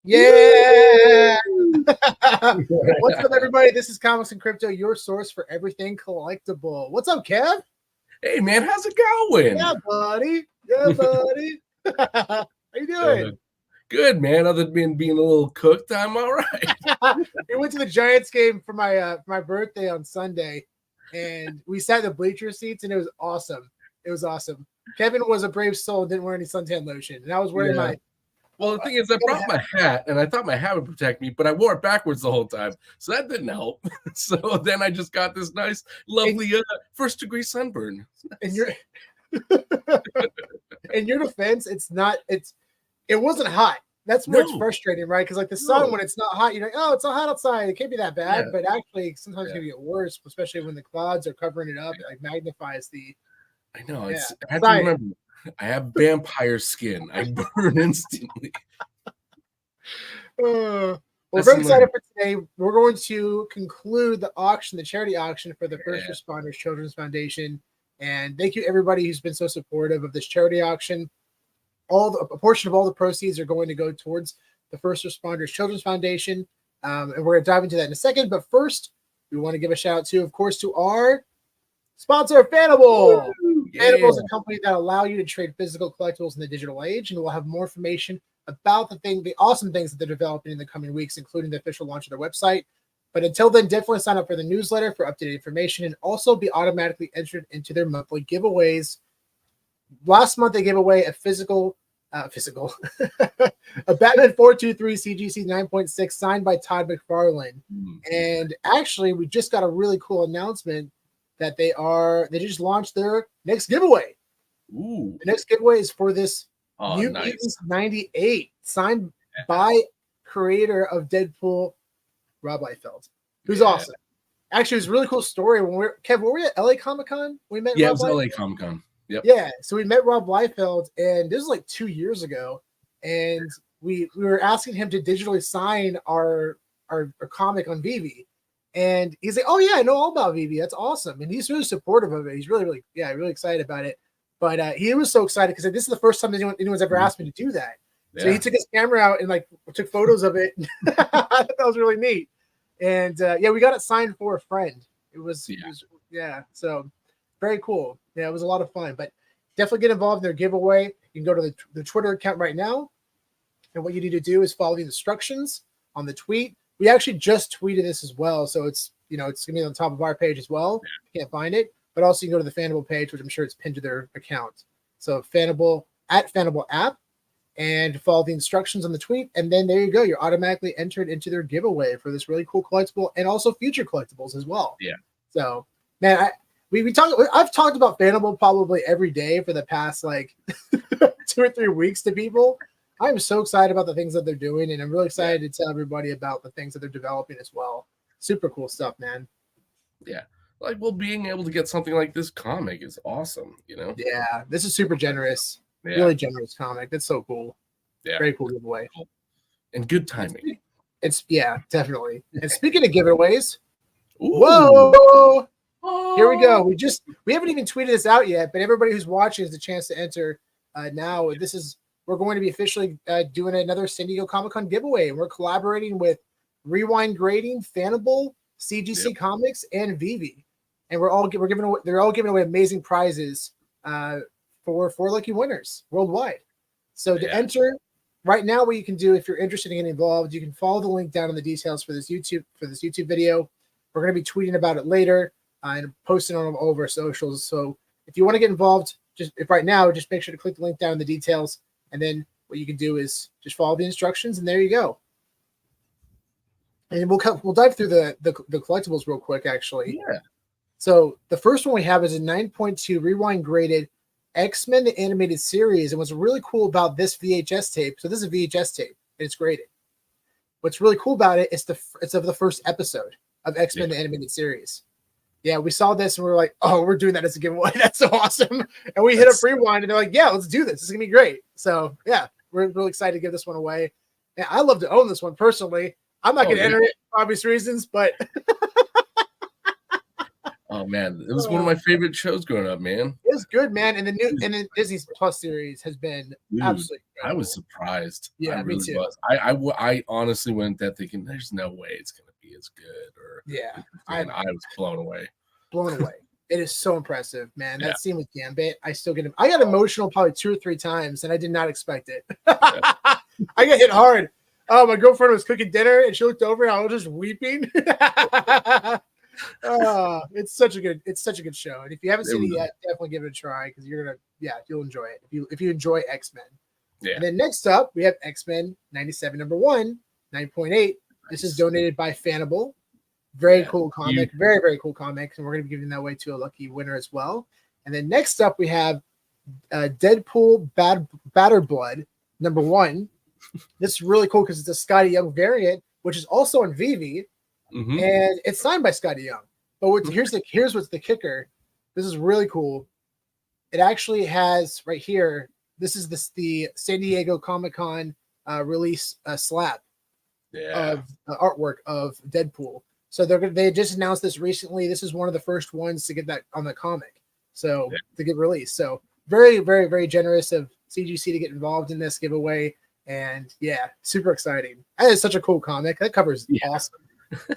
Yeah. What's up, everybody? This is Comics and Crypto, your source for everything collectible. What's up, Kev? Hey, man, how's it going? Yeah, buddy. Yeah, buddy. How you doing? Good, man. Other than being a little cooked, I'm all right. We went to the Giants game for my birthday on Sunday, and we sat in the bleacher seats, and it was awesome. It was awesome. Kevin was a brave soul, didn't wear any suntan lotion, and I was wearing my. Well, the thing is, I brought my hat, and I thought my hat would protect me, but I wore it backwards the whole time, so that didn't help. So then I just got this nice, lovely first-degree sunburn. And you're in your defense, it wasn't hot. That's what's frustrating, right? Because like the sun, when it's not hot, you're like, oh, it's not hot outside. It can't be that bad, but actually, sometimes it can get worse, especially when the clouds are covering it up. It like magnifies the. I know. I have to remember. I have vampire skin. I burn instantly. We're very excited for today. We're going to conclude the auction, the charity auction for the First Responders Children's Foundation. And thank you, everybody who's been so supportive of this charity auction. A portion of all the proceeds are going to go towards the First Responders Children's Foundation. And we're going to dive into that in a second. But first, we want to give a shout out to, of course, to our sponsor, Fanable. Fanable is a company that allow you to trade physical collectibles in the digital age, and we'll have more information about the awesome things that they're developing in the coming weeks, including the official launch of their website. But until then, definitely sign up for the newsletter for updated information and also be automatically entered into their monthly giveaways. Last month, they gave away a a Batman 423 CGC 9.6 signed by Todd McFarlane. And actually, we just got a really cool announcement that they just launched their next giveaway. The next giveaway is for this New Mutants 98, signed by creator of Deadpool, Rob Liefeld, who's awesome. Actually, it was a really cool story. Kev, were we at LA Comic-Con? We met Rob it was Liefeld? LA Comic-Con. Yep. Yeah, so we met Rob Liefeld, and this was like 2 years ago, and we were asking him to digitally sign our comic on VeVe. And he's like, oh, yeah, I know all about VeVe. That's awesome. And he's really supportive of it. He's really excited about it. But he was so excited because this is the first time anyone's ever asked me to do that. Yeah. So he took his camera out and like took photos of it. That was really neat. And we got it signed for a friend. It was so very cool. Yeah, it was a lot of fun. But definitely get involved in their giveaway. You can go to the Twitter account right now. And what you need to do is follow the instructions on the tweet. We actually just tweeted this as well, so it's gonna be on the top of our page as well. You can't find it, but also you can go to the Fanable page, which I'm sure it's pinned to their account. So Fanable app, and follow the instructions on the tweet, and then there you go. You're automatically entered into their giveaway for this really cool collectible and also future collectibles as well. Yeah. So man, I've talked about Fanable probably every day for the past like 2 or 3 weeks to people. I'm so excited about the things that they're doing, and I'm really excited to tell everybody about the things that they're developing as well. Super cool stuff, man. Yeah. Like, being able to get something like this comic is awesome, Yeah, this is super generous. Yeah. Really generous comic. That's so cool. Yeah. Very cool giveaway. And good timing. Definitely. And speaking of giveaways, whoa! Here we go. We haven't even tweeted this out yet, but everybody who's watching has a chance to enter now. We're going to be officially doing another San Diego Comic-Con giveaway. We're collaborating with Rewind Grading, Fanable, CGC Comics, and VeVe. And they're all giving away amazing prizes for 4 lucky winners worldwide. So to enter right now, what you can do if you're interested in getting involved, you can follow the link down in the details for this YouTube video. We're going to be tweeting about it later and posting on all of our socials. So if you want to get involved, just make sure to click the link down in the details. And then what you can do is just follow the instructions, and there you go. And we'll dive through the collectibles real quick, actually. Yeah. So the first one we have is a 9.2 rewind graded X-Men the Animated Series. And what's really cool about this VHS tape, so this is a VHS tape, and it's graded. What's really cool about it is it's of the first episode of X-Men the Animated Series. Yeah, we saw this and we were like, oh, we're doing that as a giveaway. That's so awesome. And we hit up Rewind and they're like, yeah, let's do this. It's going to be great. So, yeah, we're really excited to give this one away. And I love to own this one personally. I'm not going to enter it for obvious reasons, but. Oh, man. It was one of my favorite shows growing up, man. It was good, man. And the Disney Plus series has been absolutely I was incredible. surprised. I Yeah, me really too. was. I honestly went there thinking there's no way it's gonna be as good or Yeah, and I was blown away. blown away. It is so impressive, man. Yeah. That scene with Gambit, I still get. I got emotional probably 2 or 3 times, and I did not expect it. I got hit hard. Oh, my girlfriend was cooking dinner, and she looked over, and I was just weeping. It's such a good show, and if you haven't seen it yet, definitely give it a try because you'll enjoy it if you enjoy X-Men. Yeah. And then next up, we have X-Men 97 number 1, 9.8. This is donated by Fanable. Very cool comic, very, very cool comic. And we're going to be giving that away to a lucky winner as well. And then next up, we have Deadpool Batter Blood, number 1. This is really cool because it's a Scotty Young variant, which is also on VeVe, and it's signed by Scotty Young. But here's what's the kicker. This is really cool. It actually has right here. This is the San Diego Comic-Con release slab of artwork of Deadpool. So they just announced this recently. This is one of the first ones to get that on the comic, so to get released. So very, very, very generous of CGC to get involved in this giveaway, and super exciting. That is such a cool comic. That cover is awesome.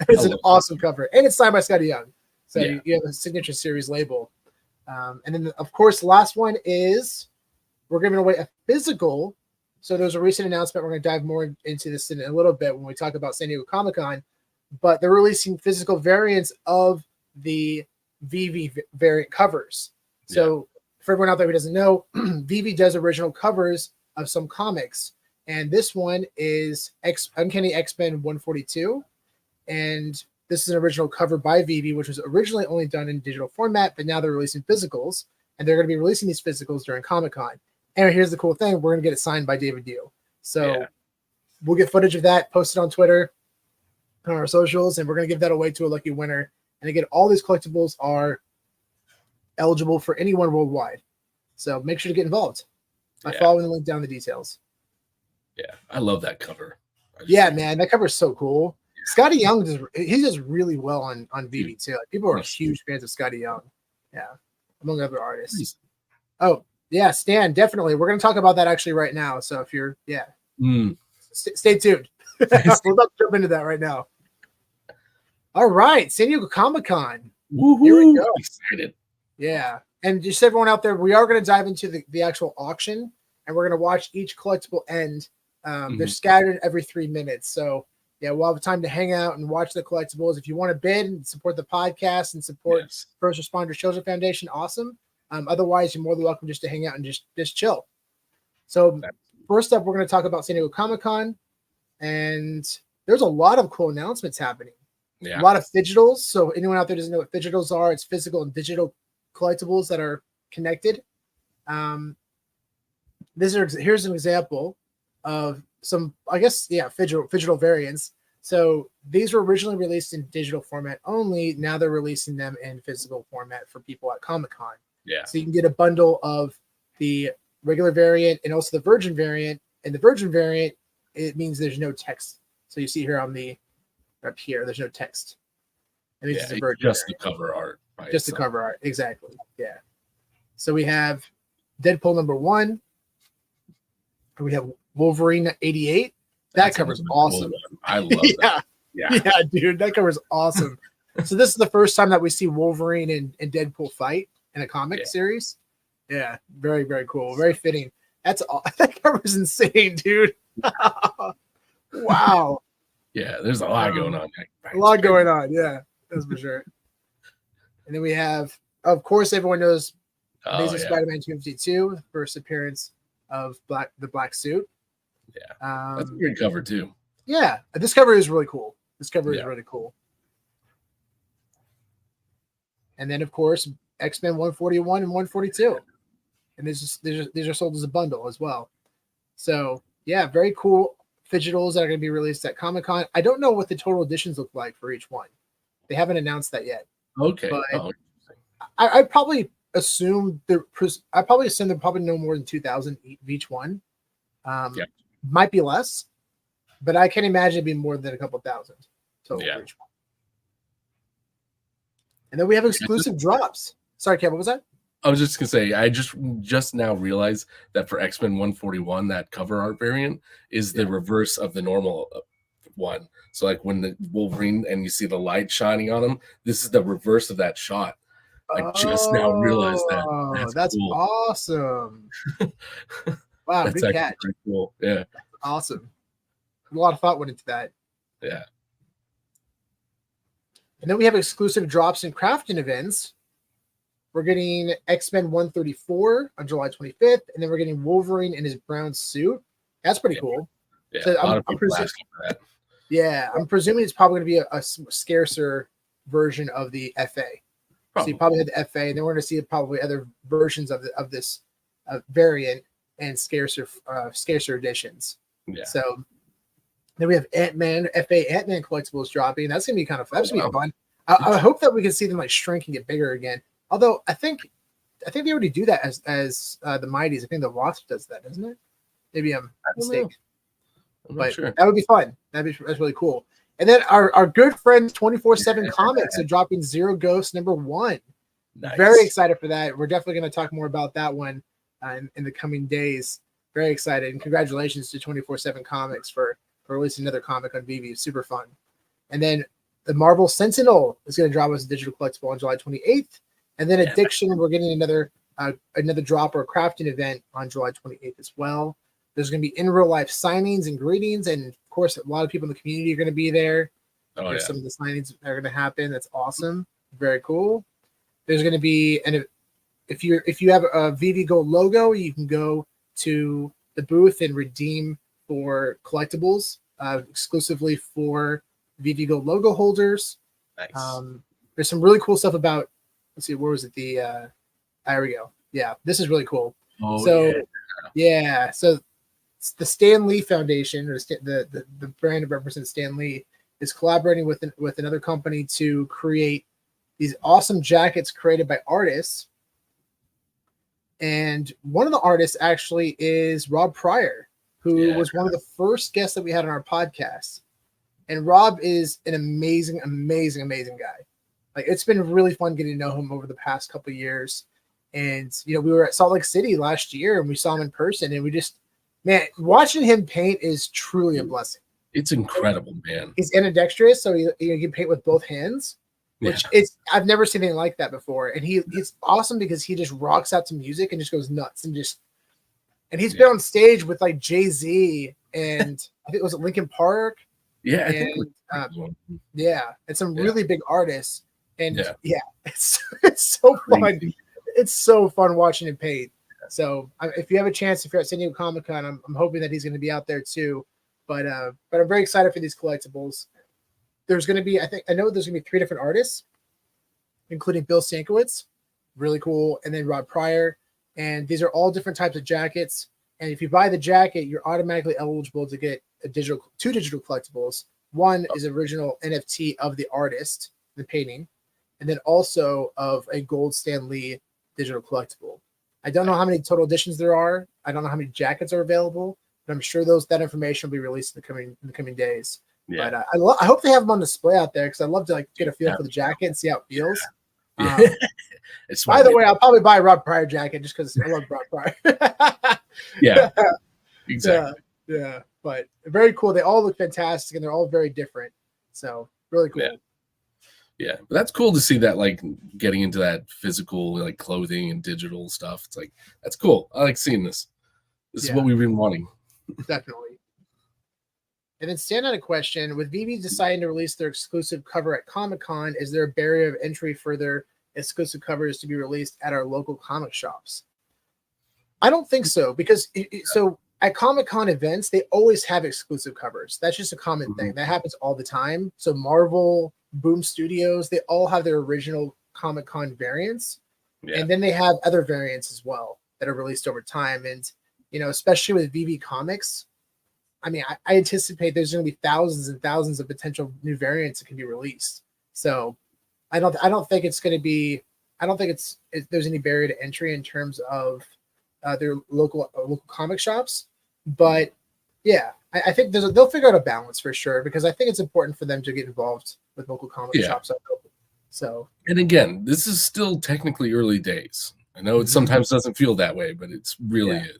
It's an awesome cover, and it's signed by Scotty Young. So you have a signature series label, and then of course the last one is we're giving away a physical. So there's a recent announcement. We're going to dive more into this in a little bit when we talk about San Diego Comic-Con. But they're releasing physical variants of the VeVe variant covers. So for everyone out there who doesn't know, VeVe does original covers of some comics. And this one is Uncanny X-Men 142. And this is an original cover by VeVe, which was originally only done in digital format, but now they're releasing physicals. And they're going to be releasing these physicals during Comic-Con. And here's the cool thing. We're going to get it signed by David Yu. So we'll get footage of that posted on Twitter, on our socials, and we're going to give that away to a lucky winner. And again, all these collectibles are eligible for anyone worldwide. So make sure to get involved by following the link down in the details. Yeah, I love that cover. Man, that cover is so cool. Scotty Young does really well on VeVe too. Like, people are huge fans of Scotty Young. Yeah, among other artists. Oh, yeah, Stan, definitely. We're going to talk about that actually right now. So if you're, stay tuned. We're about to jump into that right now. All right, San Diego Comic-Con. Here we go. Excited. Yeah, and just everyone out there, we are going to dive into the actual auction, and we're going to watch each collectible end. They're scattered every 3 minutes, so we'll have time to hang out and watch the collectibles. If you want to bid and support the podcast and support First Responder Children Foundation, awesome. Otherwise, you're more than welcome just to hang out and just chill. So first up, we're going to talk about San Diego Comic-Con, and there's a lot of cool announcements happening. A lot of digitals. So anyone out there doesn't know what digitals are, it's physical and digital collectibles that are connected. Here's an example of some, I guess, digital variants. So these were originally released in digital format only. Now they're releasing them in physical format for people at Comic-Con. So you can get a bundle of the regular variant and also the Virgin variant. And the Virgin variant, it means there's no text. So you see here up here, there's no text. It means it's a Virgin just variant. the cover art. Just the cover art, exactly. Yeah. So we have Deadpool number 1. We have Wolverine 88. That cover's awesome. Cool. I love that. Yeah, dude, that cover's awesome. So this is the first time that we see Wolverine and Deadpool fight in a comic series. Yeah, very, very cool. Very fitting. That cover's insane, dude. Wow. Yeah, there's a lot going on. A lot going on, yeah, that's for sure. And then we have, of course, everyone knows Amazing Spider-Man 252, the first appearance of the black suit. Yeah, that's a great cover too. Yeah, this cover is really cool. This cover is really cool. And then, of course, X-Men 141 and 142. And these are sold as a bundle as well. So, yeah, very cool digitals that are going to be released at Comic-Con. I don't know what the total editions look like for each one. They haven't announced that yet. Okay. But I probably assume they're probably no more than 2,000 each one. Might be less, but I can imagine it'd be more than a couple thousand total for each one. And then we have exclusive drops. Sorry, Kev, what was that? I was just gonna say, I just now realized that for X-Men 141, that cover art variant is the reverse of the normal one. So like when the Wolverine and you see the light shining on him, this is the reverse of that shot. I just now realized that. Oh, That's that's cool. awesome. Wow, That's good actually catch. pretty cool. Yeah. Awesome. A lot of thought went into that. Yeah. And then we have exclusive drops and crafting events. We're getting X-Men 134 on July 25th, and then we're getting Wolverine in his brown suit. That's pretty cool. Yeah, So a lot of people asking for that. Yeah, I'm presuming it's probably going to be a scarcer version of the FA. So you probably had the FA, and then we're going to see probably other versions of this variant and scarcer editions. Yeah. So then we have Ant-Man, FA Ant-Man collectibles dropping. That's going to be kind of that's going to be fun. I hope that we can see them like shrink and get bigger again. Although I think they already do that as the Mighties. I think the Wasp does that, doesn't it? Maybe I'm mistaken. But sure. That would be fun. That's really cool. And then our good friends 24/7 Comics are dropping Zero Ghost #1. Nice. Very excited for that. We're definitely going to talk more about that one in the coming days. Very excited. And congratulations to 24/7 Comics for releasing another comic on VeVe. Super fun. And then the Marvel Sentinel is going to drop as a digital collectible on July 28th. And then Addiction, we're getting another drop or crafting event on July 28th as well. There's going to be in real life signings and greetings, and of course, a lot of people in the community are going to be there. There's some of the signings that are going to happen. That's awesome. Very cool. There's going to be, and if you have a VeVe Gold logo, you can go to the booth and redeem for collectibles exclusively for VeVe Gold logo holders. Nice. There's some really cool stuff about. Let's see, where was it? There we go. Yeah, this is really cool. Oh, so the Stan Lee Foundation, or the brand that represents Stan Lee, is collaborating with another company to create these awesome jackets created by artists. And one of the artists actually is Rob Pryor, who was one of the first guests that we had on our podcast. And Rob is an amazing, amazing, amazing guy. Like, it's been really fun getting to know him over the past couple of years. And, we were at Salt Lake City last year and we saw him in person, and we just, man, watching him paint is truly a blessing. It's incredible, man. He's ambidextrous, so he can paint with both hands, which I've never seen anything like that before. And he's awesome because he just rocks out to music and just goes nuts and he's been on stage with like Jay-Z and I think it was at Linkin Park. Yeah, I think and some really big artists. And it's so fun. It's so fun watching him paint. So if you have a chance, if you're at San Diego Comic-Con, I'm hoping that he's going to be out there too. But I'm very excited for these collectibles. There's going to be, I know there's going to be 3 different artists, including Bill Sienkiewicz, really cool, and then Rob Pryor. And these are all different types of jackets. And if you buy the jacket, you're automatically eligible to get two digital collectibles. One is original NFT of the artist, the painting, and then also of a gold Stan Lee digital collectible. I don't know how many total editions there are. I don't know how many jackets are available, but I'm sure that information will be released in the coming days. Yeah. But I hope they have them on display out there because I'd love to get a feel for the jacket and see how it feels. By the way, I'll probably buy a Rob Pryor jacket just because I love Rob Pryor. Yeah, exactly. Yeah, but very cool. They all look fantastic and they're all very different. So really cool. Yeah, but that's cool to see that, like, getting into that physical, like, clothing and digital stuff. It's like, that's cool. I like seeing this. This is what we've been wanting. Definitely. And then Stan had a question. With VeVe deciding to release their exclusive cover at Comic-Con, is there a barrier of entry for their exclusive covers to be released at our local comic shops? I don't think so, because so at Comic-Con events, they always have exclusive covers. That's just a common thing. That happens all the time. So Marvel, Boom Studios, they all have their original Comic-Con variants. And then they have other variants as well that are released over time. And, especially with VeVe Comics, I mean, I anticipate there's going to be thousands and thousands of potential new variants that can be released. So I don't think it's going to be, there's any barrier to entry in terms of their local comic shops. But yeah, I think they'll figure out a balance for sure, because I think it's important for them to get involved with local comic shops. So, and again, this is still technically early days. I know it sometimes doesn't feel that way, but it's really Yeah. is.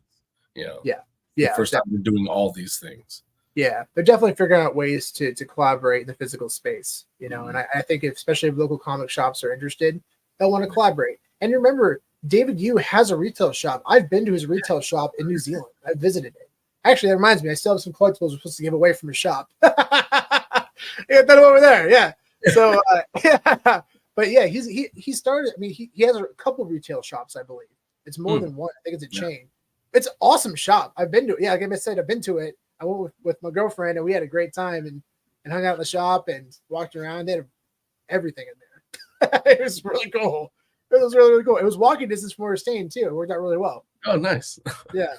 You know, Yeah. the Yeah. first time we're doing all these things. Yeah, they're definitely figuring out ways to collaborate in the physical space, you know. And I think especially if local comic shops are interested, they'll want to collaborate. And remember, David Yu has a retail shop. I've been to his retail shop in New Zealand. I visited it. Actually, that reminds me, I still have some collectibles we're supposed to give away from his shop. Yeah, that over there. Yeah. So yeah. But yeah, he started. I mean, he has a couple of retail shops, I believe. It's more than one. I think it's a chain. It's an awesome shop. I've been to it. Yeah, like I said, I've been to it. I went with my girlfriend and we had a great time and hung out in the shop and walked around. They had everything in there. It was really cool. It was really, really cool. It was walking distance from where we're staying too. It worked out really well. Oh, nice. Yeah.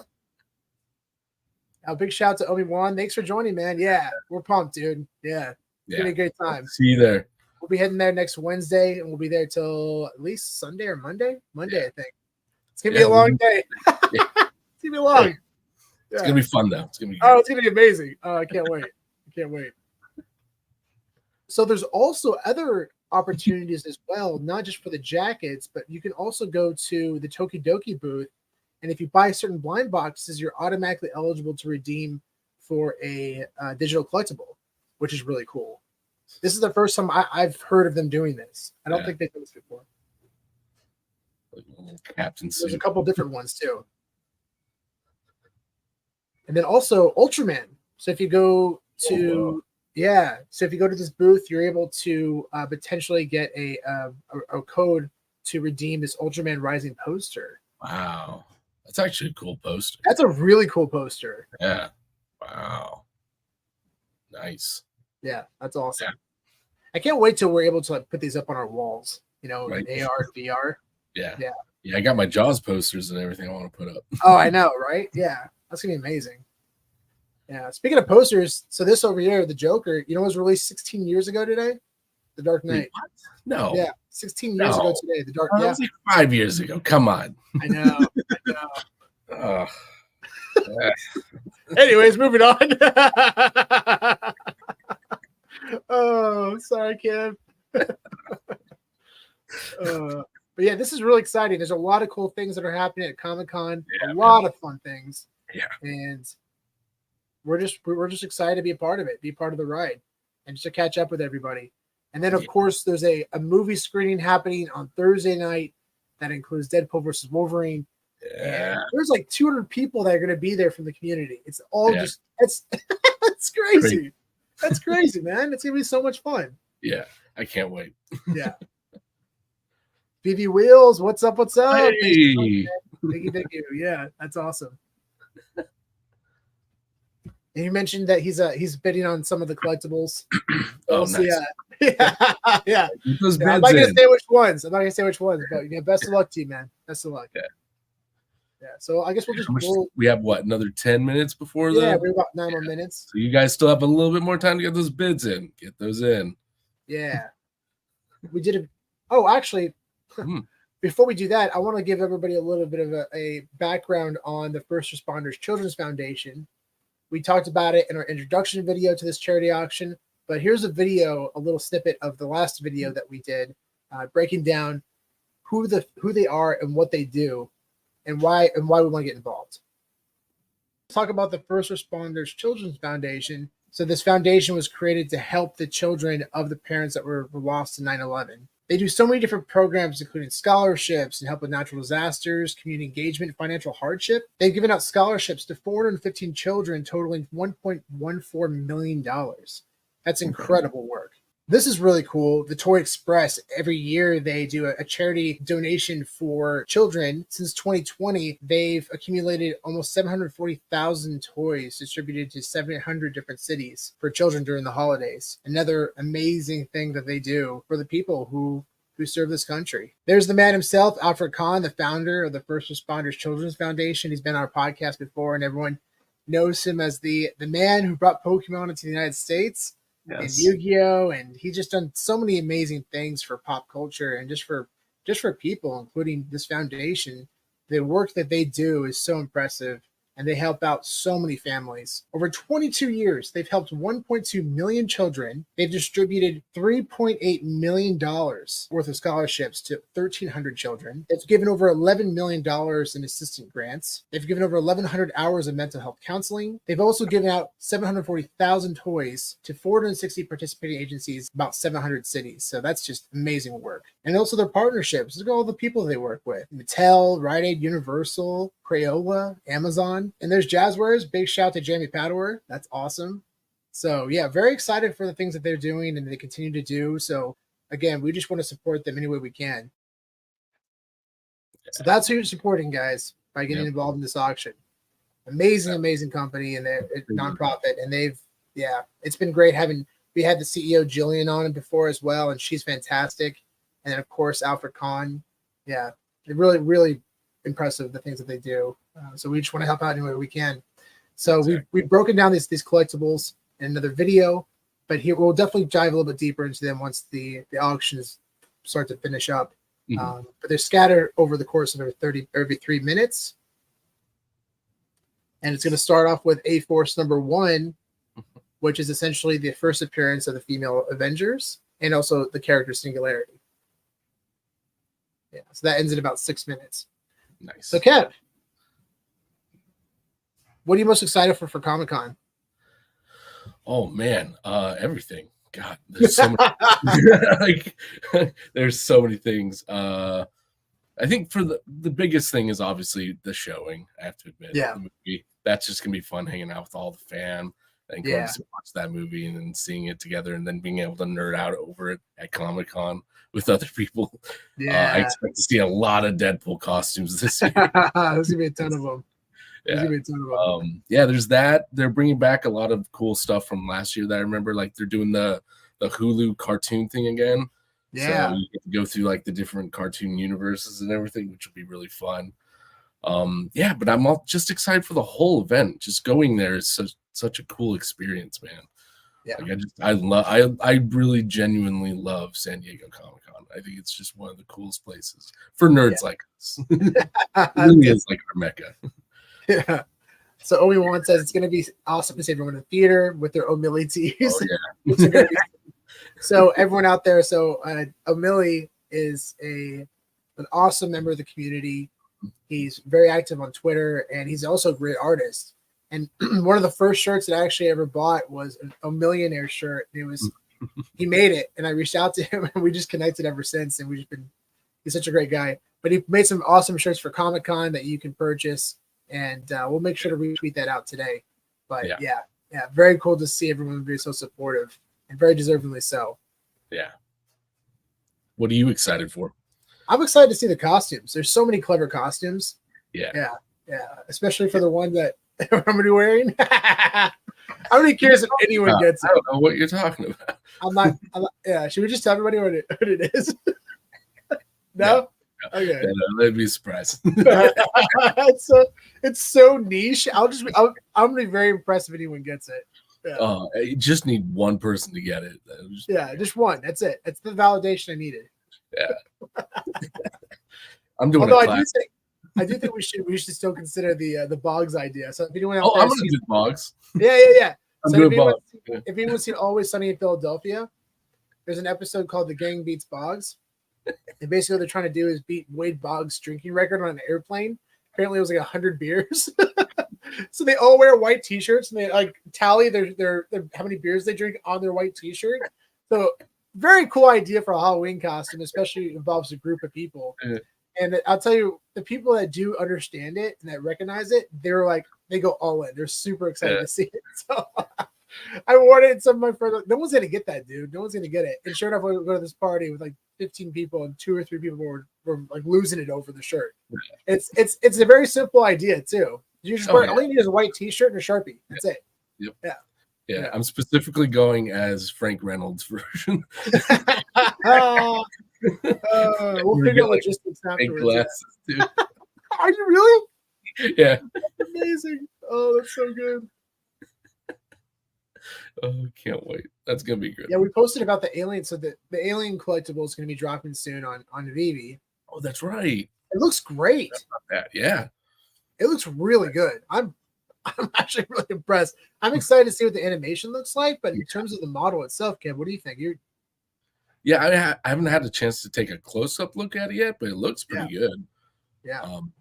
A big shout to Obi-Wan. Thanks for joining, man. Yeah, we're pumped, dude. Yeah. It's gonna be a great time. See you there. We'll be heading there next Wednesday and we'll be there till at least Sunday or Monday. Monday, I think. It's gonna be a long day. It's gonna be long. Yeah. It's gonna be fun though. It's gonna be great. Oh, it's gonna be amazing. I can't wait. I can't wait. So there's also other opportunities as well, not just for the jackets, but you can also go to the Tokidoki booth, and if you buy certain blind boxes, you're automatically eligible to redeem for a digital collectible, which is really cool. This is the first time I've heard of them doing this. I don't think they've done this before. Captain There's a couple different ones too. And then also Ultraman. So if you go to so if you go to this booth, you're able to potentially get a code to redeem this Ultraman Rising poster. Wow, that's actually a cool poster. That's a really cool poster. Yeah. Wow. Nice. Yeah, that's awesome. Yeah. I can't wait till we're able to like put these up on our walls. You know, right. In AR, VR. Yeah. I got my Jaws posters and everything I want to put up. Oh, I know, right? Yeah, that's gonna be amazing. Yeah. Speaking of posters, so this over here, the Joker, you know, was released 16 years ago today. The Dark Knight. What? No. Yeah, 16 years ago today. The Dark Knight. That was like 5 years ago. Come on. I know. Anyways, moving on. Oh, sorry, Kev. But yeah, this is really exciting. There's a lot of cool things that are happening at Comic-Con. A lot of fun things. Yeah. And we're just excited to be a part of it, be part of the ride, and just to catch up with everybody. And then, of course, there's a movie screening happening on Thursday night that includes Deadpool versus Wolverine. Yeah. And there's like 200 people that are going to be there from the community. It's all it's crazy. Great. That's crazy, man. It's going to be so much fun. Yeah, I can't wait. Yeah. VeVe Wheels, what's up? What's up? Hey. Thank you. Yeah, that's awesome. And you mentioned that he's bidding on some of the collectibles. Oh, nice. Yeah. I'm not gonna say which ones. But best of luck to you, man. Best of luck. Yeah. So I guess we have what, another 10 minutes before that? Yeah, we're about 9 more minutes. So you guys still have a little bit more time to get those bids in. Get those in. Yeah. We did actually, before we do that, I want to give everybody a little bit of a background on the First Responders Children's Foundation. We talked about it in our introduction video to this charity auction, but here's a little snippet of the last video that we did, breaking down who they are and what they do, and why we want to get involved. Let's talk about the First Responders Children's Foundation. So this foundation was created to help the children of the parents that were lost in 9/11. They do so many different programs, including scholarships and help with natural disasters, community engagement, financial hardship. They've given out scholarships to 415 children, totaling $1.14 million. That's incredible work. This is really cool. The Toy Express, every year they do a charity donation for children. Since 2020, they've accumulated almost 740,000 toys distributed to 700 different cities for children during the holidays. Another amazing thing that they do for the people who serve this country. There's the man himself, Alfred Kahn, the founder of the First Responders Children's Foundation. He's been on our podcast before, and everyone knows him as the man who brought Pokemon into the United States. Yes. And Yu-Gi-Oh, and he's just done so many amazing things for pop culture and just for people, including this foundation. The work that they do is so impressive, and they help out so many families. Over 22 years, they've helped 1.2 million children. They've distributed $3.8 million worth of scholarships to 1,300 children. They've given over $11 million in assistant grants. They've given over 1,100 hours of mental health counseling. They've also given out 740,000 toys to 460 participating agencies, about 700 cities. So that's just amazing work. And also their partnerships. Look at all the people they work with. Mattel, Rite Aid, Universal, Crayola, Amazon. And there's Jazzwares. Big shout to Jamie Padower. That's awesome. So yeah, very excited for the things that they're doing and they continue to do. So again, we just want to support them any way we can. So that's who you're supporting, guys, by getting involved in this auction. Amazing company, and they're a nonprofit, and it's been great having. We had the CEO Jillian on before as well, and she's fantastic. And then of course Alfred Kahn. Yeah, they're really impressive the things that they do. So we just want to help out any way we can. So we've broken down these collectibles in another video, but here we'll definitely dive a little bit deeper into them once the auctions start to finish up. But they're scattered over the course of every 3 minutes. And it's going to start off with A-Force number 1, which is essentially the first appearance of the female Avengers and also the character Singularity. Yeah, so that ends in about 6 minutes. Nice. So, Kev, what are you most excited for Comic-Con? Oh man, everything. God, there's so many. There's so many things. I think for the biggest thing is obviously the showing. I have to admit, the movie. That's just gonna be fun hanging out with all the fam and going to watch that movie and then seeing it together and then being able to nerd out over it at Comic-Con with other people. I expect to see a lot of Deadpool costumes this year. There's gonna be a ton of them. There's that. They're bringing back a lot of cool stuff from last year that I remember. Like they're doing the Hulu cartoon thing again. Yeah, so you get to go through like the different cartoon universes and everything, which will be really fun. But I'm just excited for the whole event. Just going there is such a cool experience, man. Yeah, like I really genuinely love San Diego Comic-Con. I think it's just one of the coolest places for nerds like us. It really is like our mecca. Yeah. So Obi-Wan says it's going to be awesome to see everyone in the theater with their O'Milly tees. Oh, yeah. So everyone out there, O'Milly is an awesome member of the community. He's very active on Twitter, and he's also a great artist. And one of the first shirts that I actually ever bought was a millionaire shirt. He made it, and I reached out to him, and we just connected ever since. And he's such a great guy. But he made some awesome shirts for Comic-Con that you can purchase. And we'll make sure to retweet that out today. But yeah, very cool to see everyone be so supportive and very deservingly so. Yeah. What are you excited for? I'm excited to see the costumes. There's so many clever costumes. Yeah. Especially for the one that I'm going to be wearing. I'm really curious if anyone gets it. I don't know what you're talking about. I'm not. Should we just tell everybody what it is? No? Okay. That'd be a surprise. It's so niche. I'm gonna be very impressed if anyone gets it. Yeah. You just need one person to get it. Just one. That's it. That's the validation I needed. Yeah. I'm doing I do think we should still consider the Boggs idea. So if anyone I'm gonna do Boggs. Yeah. I'm doing Boggs. If anyone's seen Always Sunny in Philadelphia, there's an episode called The Gang Beats Boggs. And basically what they're trying to do is beat Wade Boggs' drinking record on an airplane. Apparently it was like 100 beers. So they all wear white t-shirts and they like tally their how many beers they drink on their white t-shirt. So very cool idea for a Halloween costume, especially involves a group of people. And I'll tell you, the people that do understand it and that recognize it, they go all in. They're super excited to see it. So I wore it, and some of my friends, no one's gonna get that, dude. No one's gonna get it. And sure enough, we go to this party with like 15 people, and 2 or 3 people were like losing it over the shirt. It's a very simple idea too. You just all you need is a white t-shirt and a Sharpie. That's it. Yep. Yeah. I'm specifically going as Frank Reynolds version. We'll figure out logistics afterwards. Glasses too. Are you really? Yeah. That's amazing. Oh, that's so good. Oh, can't wait. That's gonna be good. Yeah, we posted about the alien. So the alien collectible is gonna be dropping soon on VeVe. Oh, that's right. It looks great. Yeah. It looks really good. I'm I'm actually really impressed. I'm excited to see what the animation looks like, but in terms of the model itself, Kev, what do you think? Yeah, I haven't had a chance to take a close up look at it yet, but it looks pretty good. Yeah. Um,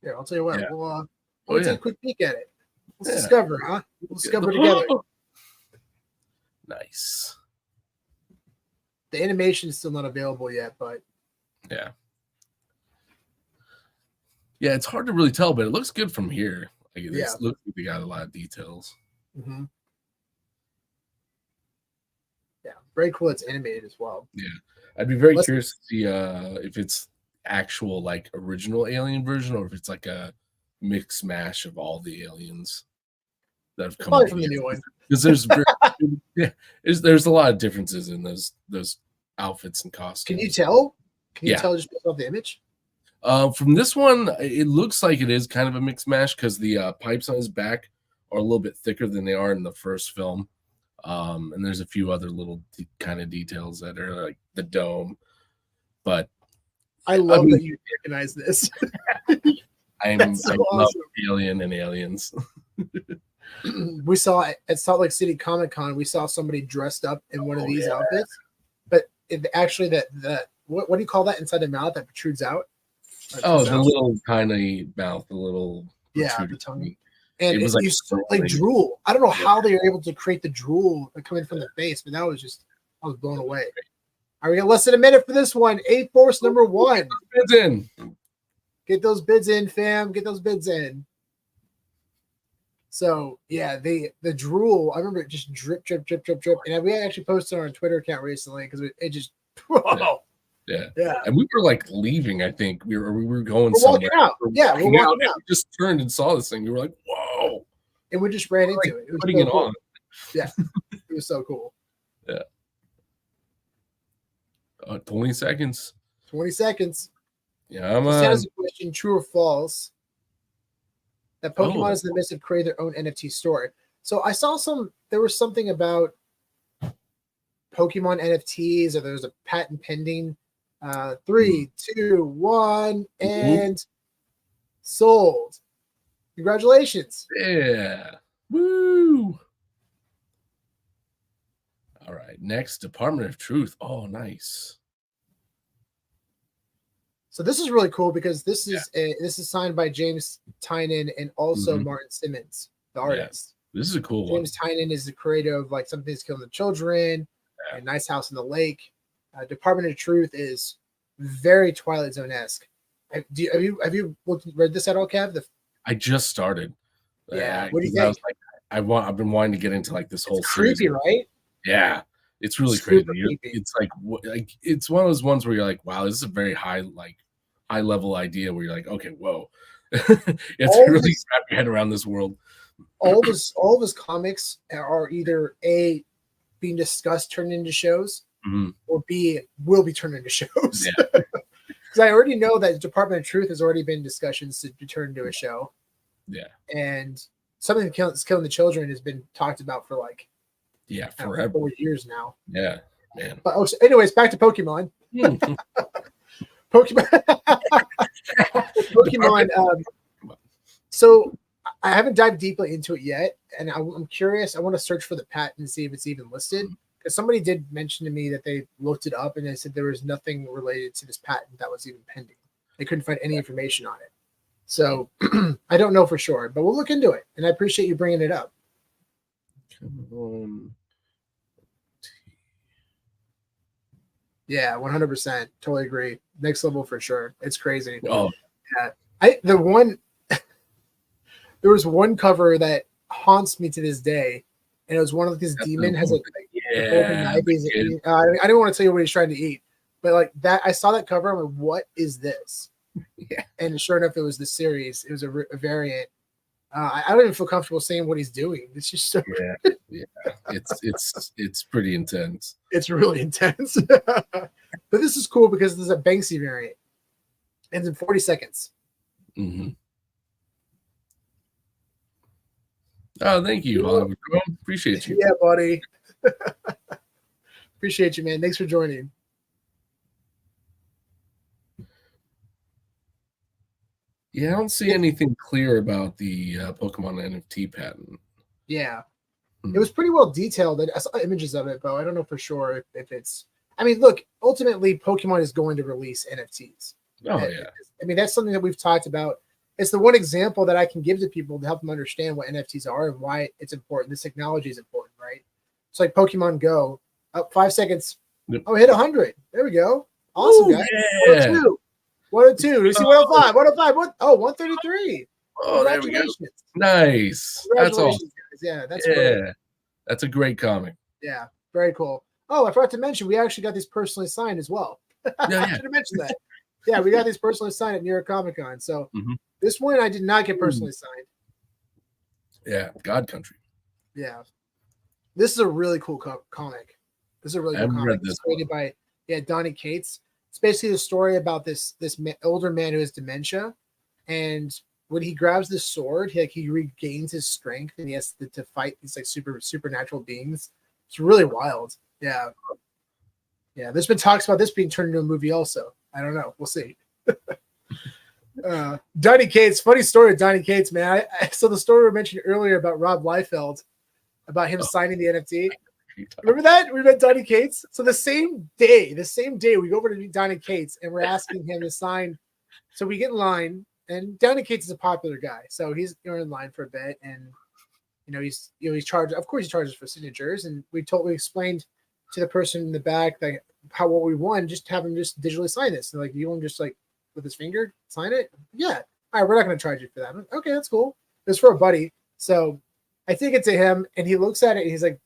Yeah, I'll tell you what. yeah. We'll take a quick peek at it. Let's Yeah. discover, huh? We'll discover together. Nice. The animation is still not available yet, but yeah, it's hard to really tell, but it looks good from here. Like, it looks like they got a lot of details. Mm-hmm. Yeah, very cool. It's animated as well. Yeah, I'd be very curious to see if it's actual like original Alien version or if it's like a mix mash of all the aliens that have come. Probably from the new one, because there's there's a lot of differences in those outfits and costumes. Can you tell? Can you tell just based off the image? From this one, it looks like it is kind of a mix mash because the pipes on his back are a little bit thicker than they are in the first film. And there's a few other little kind of details that are like the dome. But I love that you recognize this. I love Alien and Aliens. We saw at Salt Lake City Comic Con, we saw somebody dressed up in one of these outfits, but actually what do you call that inside the mouth that protrudes out? The little tiny mouth, the little the tongue. And it was like drool. I don't know how they were able to create the drool coming from the face, but I was blown away. All right, we got less than a minute for this one. A-Force number 1. Bids in. Get those bids in, fam. Get those bids in. So yeah, the drool. I remember it just drip, and we actually posted on our Twitter account recently because it just. Whoa. Yeah. And we were like leaving. I think we were going we're somewhere. Walking out. We're walking out. We just turned and saw this thing. We were like, "Whoa!" And we just ran into it. It was putting it cool. on. Yeah, it was so cool. Yeah. 20 seconds. 20 seconds. Yeah, I'm This has a question: true or false? That Pokemon is in the midst of creating their own NFT store. So I saw there was something about Pokemon NFTs, or there was a patent pending. 3, 2, 1, and sold. Congratulations. Yeah. Woo. All right. Next, Department of Truth. Oh, nice. So this is really cool because this is signed by James Tynan and also Martin Simmons, the artist. This is a cool one. James Tynan is the creator of like Something's Killing the Children, and Nice House on the Lake. Department of Truth is very Twilight Zone-esque. Have you read this at all, Kev? I just started. Yeah. What do you think? I was like, I've been wanting to get into like this whole series. Creepy, right? Yeah. It's really crazy. It's like it's one of those ones where you're like, wow, this is a very high level idea where you're like, okay, whoa. It's really wrap your head around this world. All of his comics are either A, being discussed, turned into shows, or B, will be turned into shows. Yeah. Because I already know that Department of Truth has already been discussions to be turned into a show. Yeah. And Something Killing the Children has been talked about for like forever. 4 years now. Yeah, man. But anyways, back to Pokemon. Pokemon. So I haven't dived deeply into it yet, and I'm curious. I want to search for the patent and see if it's even listed. Because somebody did mention to me that they looked it up and they said there was nothing related to this patent that was even pending. They couldn't find any information on it. So I don't know for sure, but we'll look into it. And I appreciate you bringing it up. Yeah, 100%. Totally agree. Next level for sure. It's crazy. Oh, yeah. There was one cover that haunts me to this day, and it was one of this demon has a knife. I didn't want to tell you what he's trying to eat, but like that, I saw that cover. I'm like, what is this? Yeah. And sure enough, it was the series. It was a variant. I don't even feel comfortable saying what he's doing. It's just so It's pretty intense. It's really intense. But this is cool because there's a Banksy variant. Ends in 40 seconds. Mm-hmm. Oh, thank you, Oliver. Appreciate you. Yeah, buddy. Appreciate you, man. Thanks for joining. Yeah, I don't see anything clear about the Pokemon NFT patent. Yeah. It was pretty well detailed. I saw images of it, but I don't know for sure if it's. I mean, look, ultimately, Pokemon is going to release NFTs. Oh yeah. I mean, that's something that we've talked about. It's the one example that I can give to people to help them understand what NFTs are and why it's important. This technology is important, right? It's like Pokemon Go. Up 5 seconds. Yep. Oh, hit 100. There we go. Awesome, guys. Yeah. 102. 102. Do you see 105? 105. What? Oh, 133. Oh, there we go. Nice. That's awesome. Guys. Yeah, that's great. That's a great comic. Yeah, very cool. Oh, I forgot to mention, we actually got these personally signed as well. I should have mentioned that. Yeah, we got these personally signed at New York Comic Con. So this one I did not get personally signed. Yeah, God Country. Yeah, this is a really cool comic. This is a really cool comic. It's created by Donnie Cates. It's basically the story about this older man who has dementia, and when he grabs this sword, he regains his strength and he has to fight these like supernatural beings. It's really wild. Yeah. Yeah. There's been talks about this being turned into a movie also. I don't know. We'll see. Donnie Cates, funny story of Donnie Cates, man. So the story we mentioned earlier about Rob Liefeld, about him signing the NFT. Remember that? We met Donnie Cates. So the same day, we go over to meet Donnie Cates and we're asking him to sign. So we get in line. And Donnie Cates is a popular guy, so he's in line for a bit, and he's charged. Of course, he charges for signatures, and we explained to the person in the back like what we won, just have him just digitally sign this. So, like, you want him just like with his finger sign it? Yeah. All right, we're not going to charge you for that. Like, okay, that's cool. It's for a buddy, so I take it to him, and he looks at it, and he's like,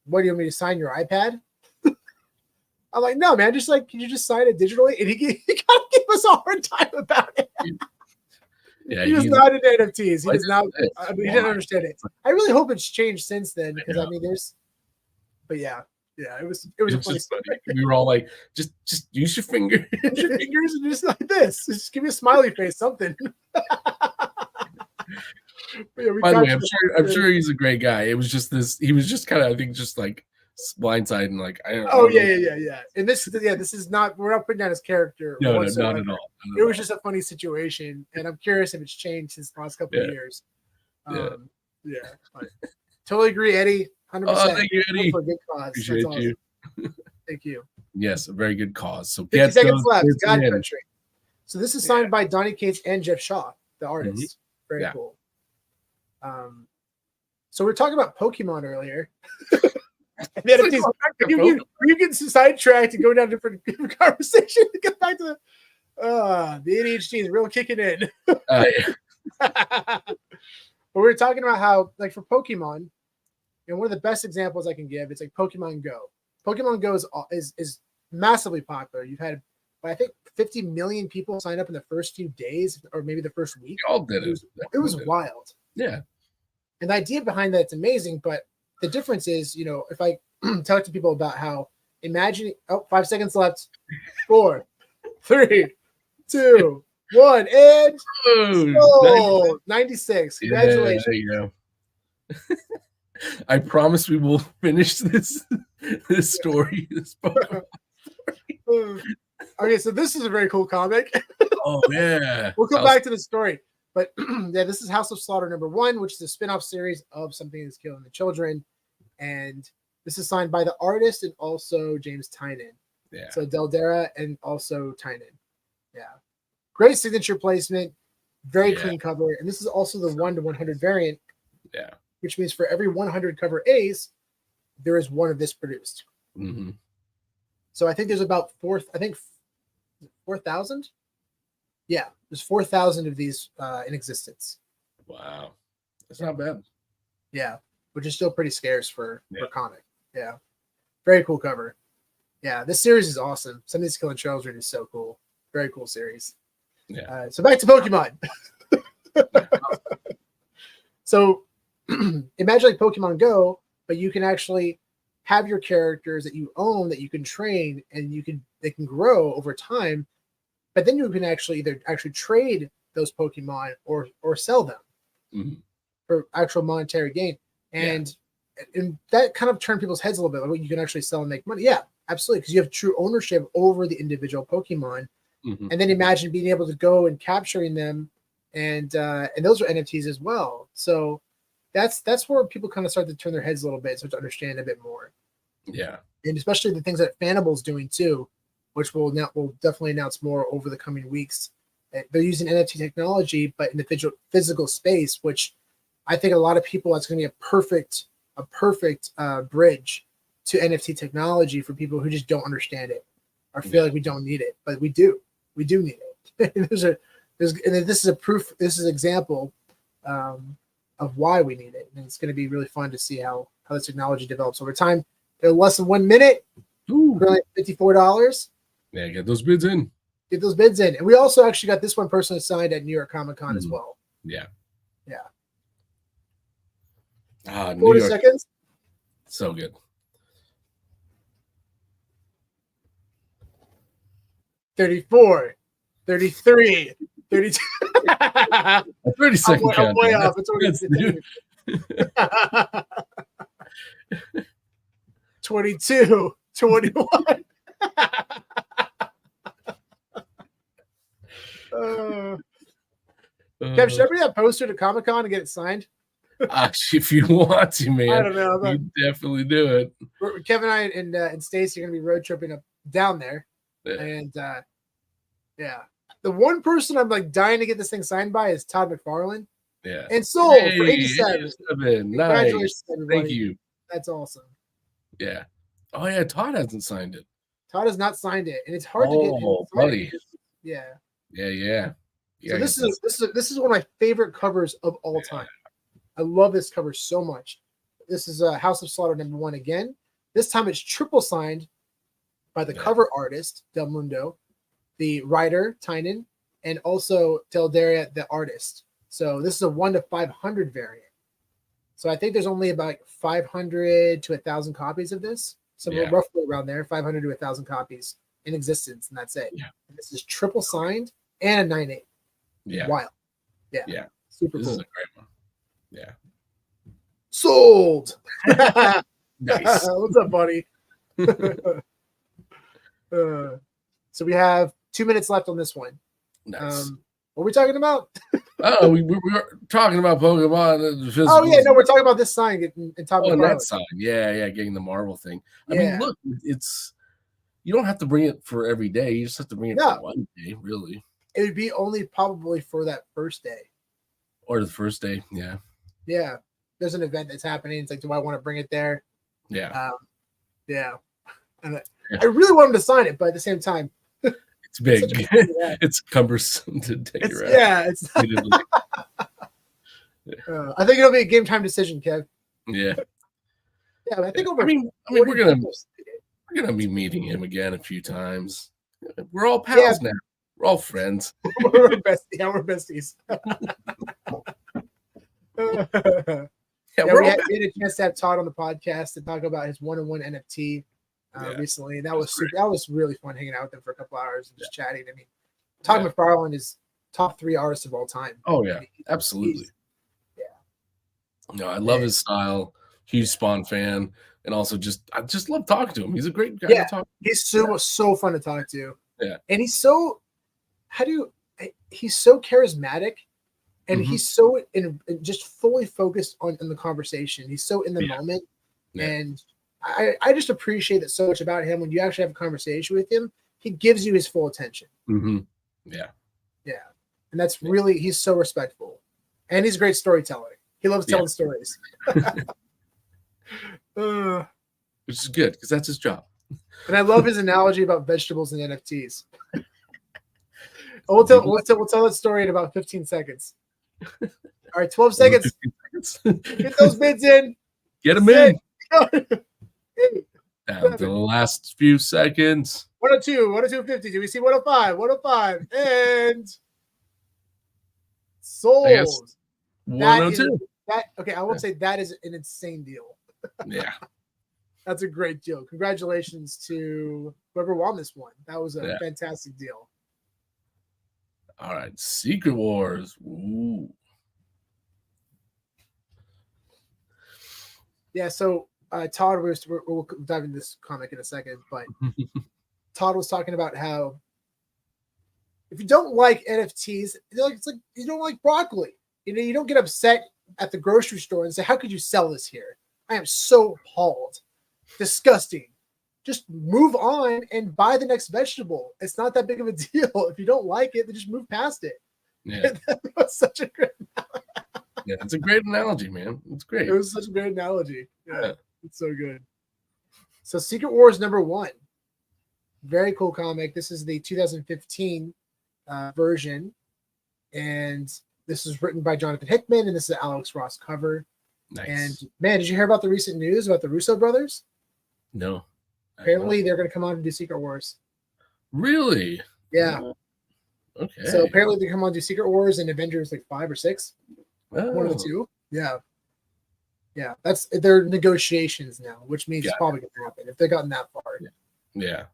"What do you want me to sign your iPad?" I'm like, "No, man, just like, can you just sign it digitally?" And he kind of gave us a hard time about it. Yeah, he was not into NFTs. He does not. I mean, he didn't understand it. I really hope it's changed since then because I mean, but yeah, it was a funny story. We were all like, just use your finger, use your fingers, and just like this. Just give me a smiley face, something. By the way, I'm sure he's a great guy. It was just this. He was just kind of, I think, just like blindsided and like, I don't know. Oh yeah. And this is not. We're not putting down his character. No, not at all. It was just a funny situation, and I'm curious if it's changed since the last couple of years. Totally agree, Eddie. 100%. Oh, thank you, Eddie. For a good cause. Appreciate you. Thank you. Yes, a very good cause. So 50 seconds left. God Country. So this is signed by Donnie Cates and Jeff Shaw, the artist. Very cool. So we were talking about Pokemon earlier. You get sidetracked and go down different conversation to get back to the ADHD is real kicking in. But we were talking about how, like, for Pokemon, one of the best examples I can give, it's like Pokemon Go. Pokemon Go is massively popular. You've had, I think, 50 million people sign up in the first few days, or maybe the first week. We all did it. It was wild. Yeah. And the idea behind that, it's amazing, but the difference is, if I talk to people about how, imagine, 5 seconds left, 4, 3, 2, 1, and 96. Congratulations. Yeah, there you go. I promise we will finish this story. Okay, so this is a very cool comic. Oh yeah. We'll come back to the story. But this is House of Slaughter #1, which is a spin-off series of Something That's Killing the Children. And this is signed by the artist and also James Tynion. Yeah. So Deldera and also Tynion. Yeah. Great signature placement. Very clean cover. And this is also the 1/100 variant. Yeah. Which means for every 100 cover A's, there is one of this produced. Mm-hmm. So I think there's about 4,000. Yeah, there's 4,000 of these in existence. Wow, that's not bad. Yeah, which is still pretty scarce for comic. Yeah, very cool cover. Yeah, this series is awesome. Something's Killing Children is so cool. Very cool series. Yeah. So back to Pokemon. So imagine like Pokemon Go, but you can actually have your characters that you own that you can train, and they can grow over time. But then you can actually either trade those Pokemon or sell them for actual monetary gain. And that kind of turned people's heads a little bit. Like, you can actually sell and make money. Yeah, absolutely. Because you have true ownership over the individual Pokemon. And then imagine being able to go and capturing them and those are NFTs as well. So that's where people kind of start to turn their heads a little bit, start to understand a bit more. Yeah, and especially the things that Fanable's doing too, which we'll definitely announce more over the coming weeks. They're using NFT technology, but in the physical space, which I think a lot of people, that's going to be a perfect bridge to NFT technology for people who just don't understand it or feel like we don't need it, but we do need it. And this is a proof. This is an example of why we need it, and it's going to be really fun to see how the technology develops over time. They're less than 1 minute. Currently $54. Yeah, get those bids in. Get those bids in. And we also actually got this one personally signed at New York Comic Con as well. Yeah. Yeah. 40 40 seconds. So good. 34, 33, 32. 30-second count. I'm way off. It's only 22, 21. Kev, should I bring that poster to Comic Con and get it signed? If you want to, man. I don't know. You definitely do it. Kevin and I and Stacy are going to be road tripping up down there. Yeah. And yeah. The one person I'm like dying to get this thing signed by is Todd McFarlane. Yeah. And sold for 87. Nice. Thank you. That's awesome. Yeah. Oh yeah, Todd hasn't signed it. Todd has not signed it, and it's hard to get. Oh, buddy. Yeah. Yeah. So this is one of my favorite covers of all time. I love this cover so much. This is House of Slaughter #1 again. This time it's triple signed by the cover artist Del Mundo, the writer Tynan, and also Del Daria, the artist. So this is a 1 to 500 variant. So I think there's only about 500 to 1,000 copies of this. So we're roughly around there, 500 to 1,000 copies in existence, and that's it. Yeah. And this is triple signed and a 9.8. Yeah. Wild. Yeah. Yeah. Super this cool. This is a great one. Yeah. Sold. Nice. What's up, buddy? So we have 2 minutes left on this one. Nice. What are we talking about? We were talking about Pokemon. Oh yeah, no, we're talking about this sign in top of that sign. Yeah, getting the Marvel thing. I mean, look, you don't have to bring it for every day. You just have to bring it for one day, really. It would be only probably for that first day. Or the first day, yeah. Yeah. There's an event that's happening. It's like, do I want to bring it there? Yeah. Yeah. And I really want him to sign it, but at the same time, it's big. It's cumbersome to take around. Yeah. I think it'll be a game time decision, Kev. Yeah. Yeah, I think we're gonna be meeting him again a few times. We're all pals now. We're all friends. We're besties. We had a chance to have Todd on the podcast to talk about his one-on-one NFT recently. And that was really fun hanging out with him for a couple hours and just chatting. I mean, Todd McFarlane is top 3 artists of all time. Oh yeah, absolutely. No, I love his style. Huge Spawn fan, and also I just love talking to him. He's a great guy to talk to. He's so fun to talk to. Yeah, and he's so charismatic. And he's so just fully focused on the conversation. He's so in the moment. Yeah. And I just appreciate that so much about him. When you actually have a conversation with him, he gives you his full attention. Mm-hmm. Yeah. Yeah. And that's really, he's so respectful. And he's a great storyteller. He loves telling stories. Which is good, because that's his job. And I love his analogy about vegetables and NFTs. We'll tell that story in about 15 seconds. All right, 12 seconds. Get those bids in. Get them in. Down to the last few seconds. 102, 102.50. Do we see 105? 105. And sold. 102. Okay, I would say that is an insane deal. Yeah. That's a great deal. Congratulations to whoever won this one. That was a fantastic deal. All right, Secret Wars. Ooh. Yeah, so Todd, we'll dive into this comic in a second, but Todd was talking about how if you don't like NFTs, it's like you don't like broccoli. You don't get upset at the grocery store and say, "How could you sell this here?" I am so appalled. Disgusting. Just move on and buy the next vegetable. It's not that big of a deal. If you don't like it, then just move past it. Yeah. That was such a great Yeah, it's a great analogy, man. It's great. It was such a great analogy. Yeah. It's so good. So Secret Wars #1. Very cool comic. This is the 2015 version. And this is written by Jonathan Hickman, and this is an Alex Ross cover. Nice. And man, did you hear about the recent news about the Russo brothers? No. Apparently, they're going to come on and do Secret Wars. Really? Yeah. Okay. So apparently, they come on and do Secret Wars and Avengers like 5 or 6. One of the two. Yeah. Yeah. That's their negotiations now, which means it's probably going to happen if they've gotten that far. Yeah.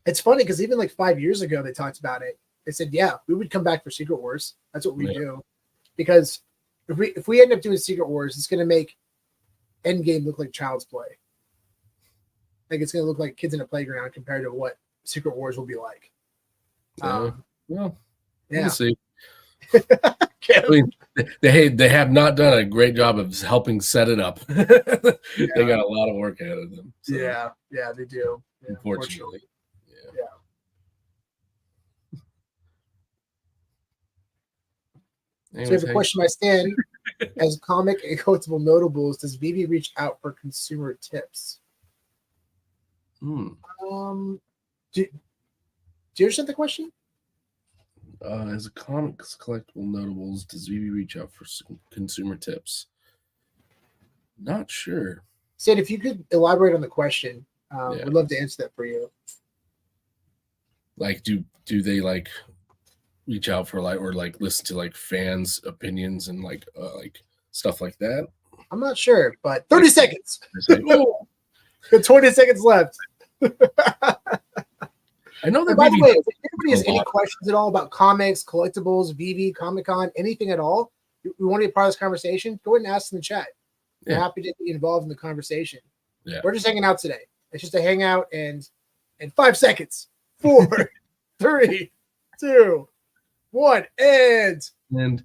It's funny because even like 5 years ago, they talked about it. They said, yeah, we would come back for Secret Wars. That's what we do. Because if we end up doing Secret Wars, it's going to make Endgame look like Child's Play. Like it's going to look like kids in a playground compared to what Secret Wars will be like. Well, yeah. We'll see. I mean, they have not done a great job of helping set it up. They got a lot of work ahead of them. So. Yeah, they do. Yeah, unfortunately. Yeah. So we have a question by Stan. As comic and collectible notables, does VeVe reach out for consumer tips? Do you understand the question? As a comics collectible notables, does VeVe reach out for some consumer tips? Not sure. Stan, if you could elaborate on the question, we'd love to answer that for you. Like, do they like reach out for like or like listen to like fans' opinions and like stuff like that? I'm not sure, but 30 seconds. Like, oh. 20 seconds left. I know that. By the way, if anybody has any questions at all about comics, collectibles, VeVe, Comic-Con, anything at all, we want to be a part of this conversation, go ahead and ask in the chat. We're happy to be involved in the conversation. Yeah. We're just hanging out today. It's just a hangout and in 5 seconds. 4, 3, 2, 1, and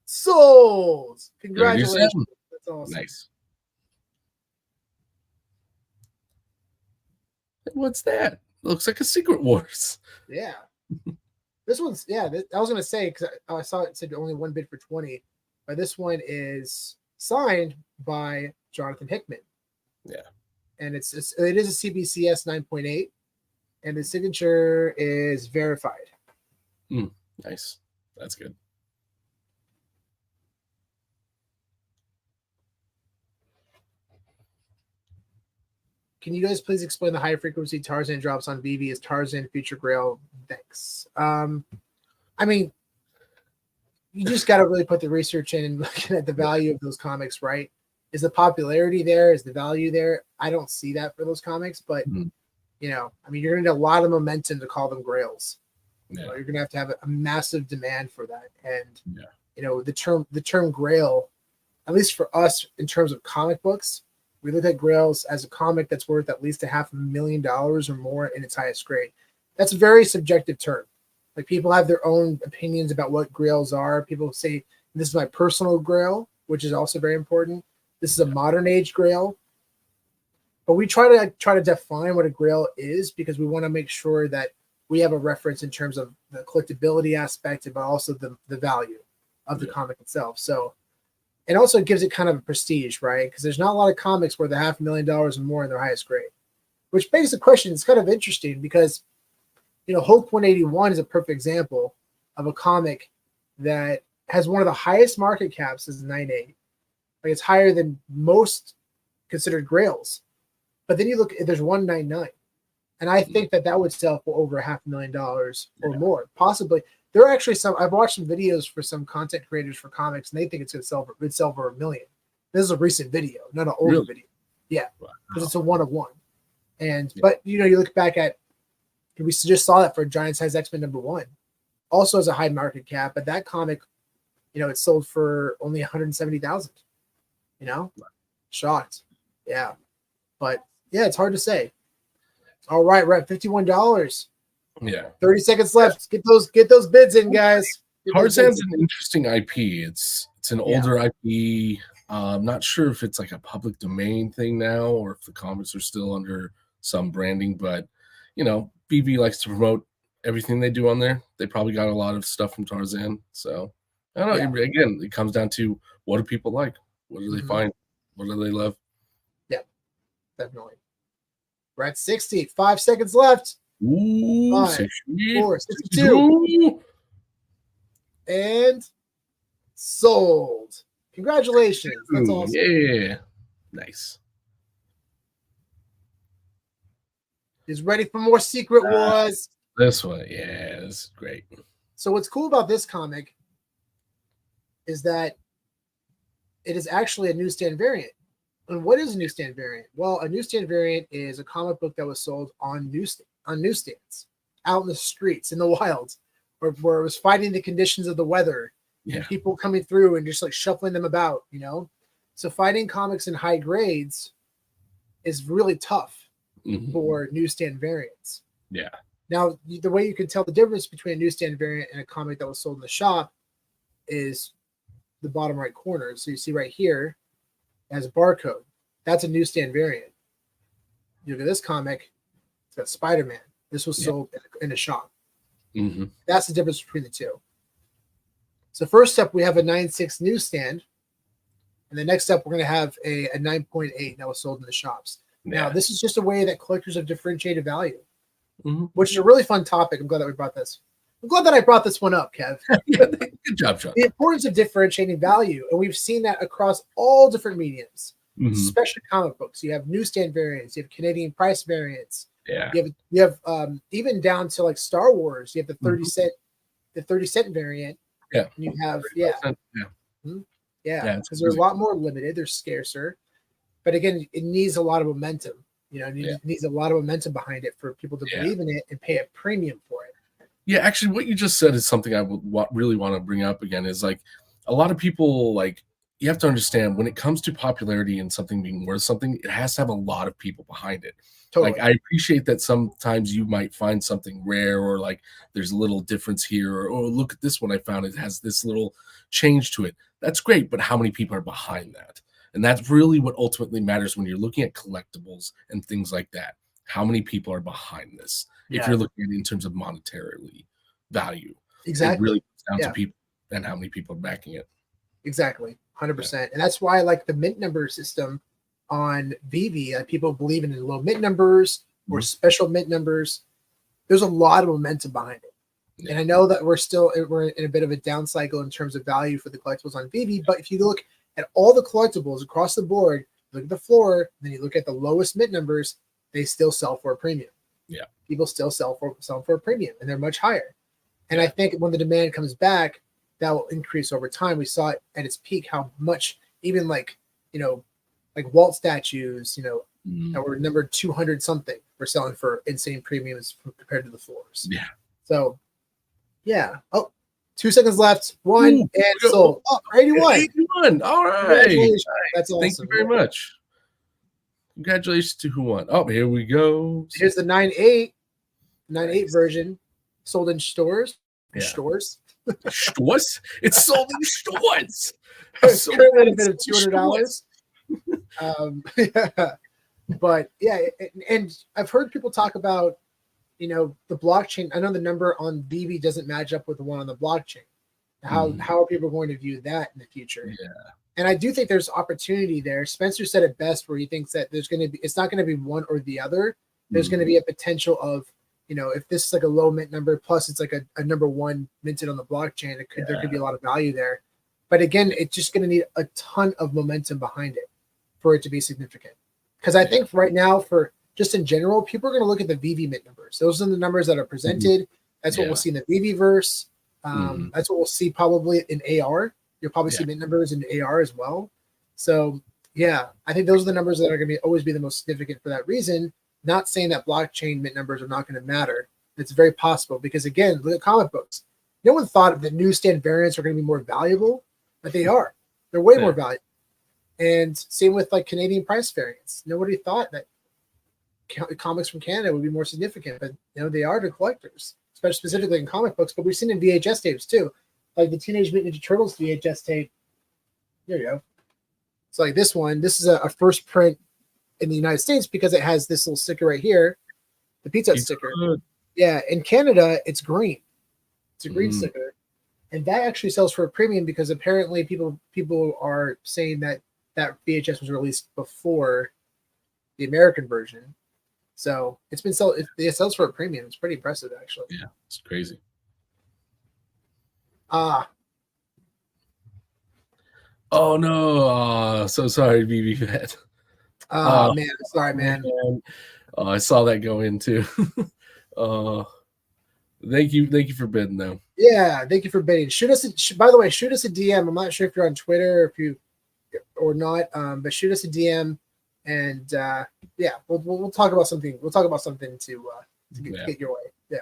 souls. Congratulations. That's awesome. Nice. What's that? Looks like a Secret Wars. Yeah. This one's, I was going to say, because I saw it said only one bid for 20, but this one is signed by Jonathan Hickman. Yeah. And it is a CBCS 9.8, and the signature is verified. Nice. That's good. Can you guys please explain the high frequency Tarzan drops on VeVe as Tarzan Future Grail? Thanks. I mean, you just got to really put the research in and looking at the value of those comics, right? Is the popularity there? Is the value there? I don't see that for those comics, but you know, I mean, you're going to need a lot of momentum to call them grails. You know, you're going to have a massive demand for that, and you know, the term grail, at least for us in terms of comic books, we look at grails as a comic that's worth at least $500,000 or more in its highest grade. That's a very subjective term. Like, people have their own opinions about what grails are. People say, this is my personal grail, which is also very important. This is a modern age grail. But we try to define what a grail is, because we want to make sure that we have a reference in terms of the collectability aspect, but also the value of the comic itself. So, and also it gives it kind of a prestige, right? Because there's not a lot of comics worth $500,000 or more in their highest grade, which begs the question. It's kind of interesting because, you know, Hulk 181 is a perfect example of a comic that has one of the highest market caps as 9.8. Like, it's higher than most considered grails. But then you look, there's 199. And I think that would sell for over $500,000 or more, possibly. There are actually some, I've watched some videos for some content creators for comics, and they think it's going to sell for $1 million. This is a recent video, not an older video. Yeah, because it's a 1 of 1. And but you know, you look back at, we just saw that for Giant Size X-Men #1, also has a high market cap, but that comic, you know, it sold for only $170,000. You know, shocked. Yeah, but yeah, it's hard to say. All right, we're at $51. Yeah. 30 seconds left. Get those bids in, guys. Tarzan's an interesting IP. It's an older IP. I'm not sure if it's like a public domain thing now or if the comics are still under some branding, but VeVe likes to promote everything they do on there. They probably got a lot of stuff from Tarzan. So I don't know. Again, it comes down to what do people like? What do they find? What do they love? Yeah, definitely. We're at 60. 5 seconds left. Ooh, 5, 60, 4, 62. 62. And sold. Congratulations. That's awesome. Yeah. Nice. Is ready for more Secret Wars. This one, yeah, this is great. So what's cool about this comic is that it is actually a newsstand variant. And what is a newsstand variant? Well, a newsstand variant is a comic book that was sold on newsstands, out in the streets, in the wilds, where it was fighting the conditions of the weather. Yeah. People coming through and just like shuffling them about, So fighting comics in high grades is really tough for newsstand variants. Yeah. Now, the way you can tell the difference between a newsstand variant and a comic that was sold in the shop is the bottom right corner. So you see right here, it has a barcode. That's a newsstand variant. You look at this comic, it's got Spider-Man. This was sold in a shop. That's the difference between the two. So first up, we have a 9.6 newsstand. And the next step, we're going to have a 9.8 that was sold in the shops. Now, this is just a way that collectors have differentiated value, which is a really fun topic. I'm glad that we brought this. I'm glad that I brought this one up, Kev. Good job, John. The importance of differentiating value. And we've seen that across all different mediums, especially comic books. You have newsstand variants. You have Canadian price variants. Yeah. You have even down to like Star Wars. You have the 30 cent variant. Yeah. And you have, because they're a lot more limited. They're scarcer. But again, it needs a lot of momentum. It needs a lot of momentum behind it for people to believe in it and pay a premium for it. Yeah, actually, what you just said is something I would really want to bring up again. Is like a lot of people you have to understand when it comes to popularity and something being worth something, it has to have a lot of people behind it. Totally. Like I appreciate that sometimes you might find something rare or like there's a little difference here or oh look at this one I found, it has this little change to it. That's great, but how many people are behind that? And that's really what ultimately matters when you're looking at collectibles and things like that. How many people are behind this? If you're looking at it in terms of monetarily value, exactly, it really comes down to people and how many people are backing it. Exactly, 100%. And that's why I like the mint number system on VeVe. People believe in low mint numbers or special mint numbers. There's a lot of momentum behind it. Yeah. And I know that we're in a bit of a down cycle in terms of value for the collectibles on VeVe. But if you look at all the collectibles across the board, look at the floor, then you look at the lowest mint numbers, they still sell for a premium. Yeah. People still sell for a premium, and they're much higher. And I think when the demand comes back, that will increase over time. We saw it at its peak, how much even like Walt statues, that were numbered 200 something, were selling for insane premiums compared to the floors. Yeah. So, yeah. Oh, 2 seconds left. And sold. Oh, 81. 81. All right. That's awesome. Thank you very much. Congratulations to who won. Oh, here we go. Here's the 9.8. 9.8 version sold in stores. Yeah. Stores. Stores? It's sold in stores. It's currently a bit of $200. Yeah. But yeah, and I've heard people talk about, the blockchain. I know the number on VeVe doesn't match up with the one on the blockchain. How are people going to view that in the future? Yeah. And I do think there's opportunity there. Spencer said it best, where he thinks that it's not going to be one or the other. There's going to be a potential of, if this is like a low mint number, plus it's like a number one minted on the blockchain, there could be a lot of value there. But again, it's just going to need a ton of momentum behind it for it to be significant. Because I think right now, for just in general, people are going to look at the VeVe mint numbers. Those are the numbers that are presented. That's what we'll see in the VeVe verse. That's what we'll see probably in AR. You'll probably see mint numbers in AR as well. So yeah, I think those are the numbers that are going to always be the most significant for that reason. Not saying that blockchain mint numbers are not going to matter. It's very possible because again, look at comic books. No one thought that newsstand variants are going to be more valuable, but they are. They're way more valuable. And same with like Canadian price variants. Nobody thought that comics from Canada would be more significant, but they are to collectors, especially specifically in comic books. But we've seen in VHS tapes too, like the Teenage Mutant Ninja Turtles VHS tape. There you go. It's like this one. This is a first print in the United States because it has this little sticker right here, the Pizza Hut sticker. Good. Yeah, in Canada it's green. It's a green sticker, and that actually sells for a premium because apparently people are saying that VHS was released before the American version, so it sells for a premium. It's pretty impressive, actually. Yeah, it's crazy. Oh no! So sorry, VeVe Vet. Man, sorry, man. I saw that go in too. Thank you for bidding though. Yeah, thank you for bidding. By the way, shoot us a DM. I'm not sure if you're on Twitter or not, but shoot us a DM, and yeah, we'll talk about something. We'll talk about something to get your way. Yeah.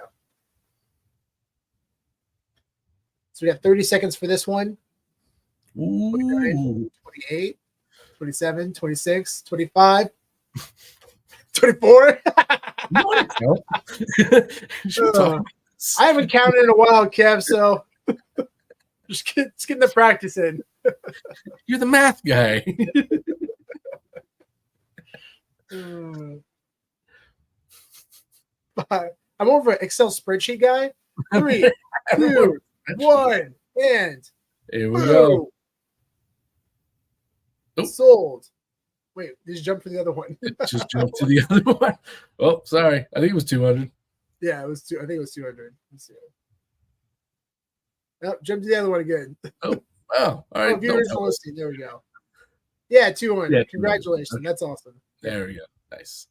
So we have 30 seconds for this one. 29, 28, 27, 26, 25, 24. I haven't counted in a while, Kev, so just getting the practice in. You're the math guy. I'm over an Excel spreadsheet guy. 3, 2, 1, and here we go. Oh. Sold. Wait, did you jump for the other one? Just jump to the other one. Oh, sorry. I think it was 200. Yeah, it was I think it was 200. Let's see. Oh, jump to the other one again. Oh, wow. All right. Viewers listening. There we go. Yeah, 200. Yeah, Congratulations. 200. That's awesome. There we go. Nice.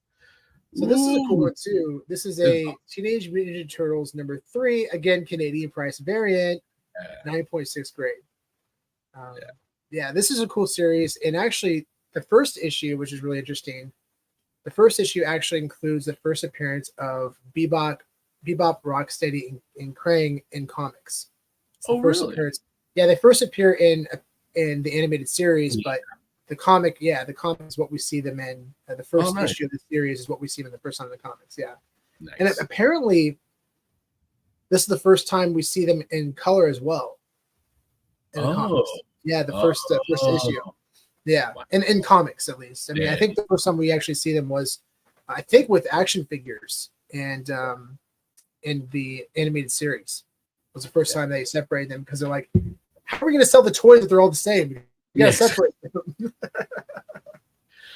So this is a cool one too. This is a Teenage Mutant Ninja Turtles number 3. Again, Canadian price variant. 9.6 grade. Yeah, this is a cool series. And actually, the first issue, which is really interesting, the first issue actually includes the first appearance of Bebop, Rocksteady, and Krang in comics. Really? Appearance. Yeah, they first appear in the animated series, but the comic is what we see them in. The first issue of the series is what we see them in the first time in the comics. Yeah, nice. And apparently, this is the first time we see them in color as well. In the comics. Yeah, the first issue. Yeah, and in comics at least. I mean, I think the first time we actually see them was, I think, with action figures and in the animated series. It was the first time they separated them because they're like, how are we going to sell the toys if they're all the same? You got to separate them.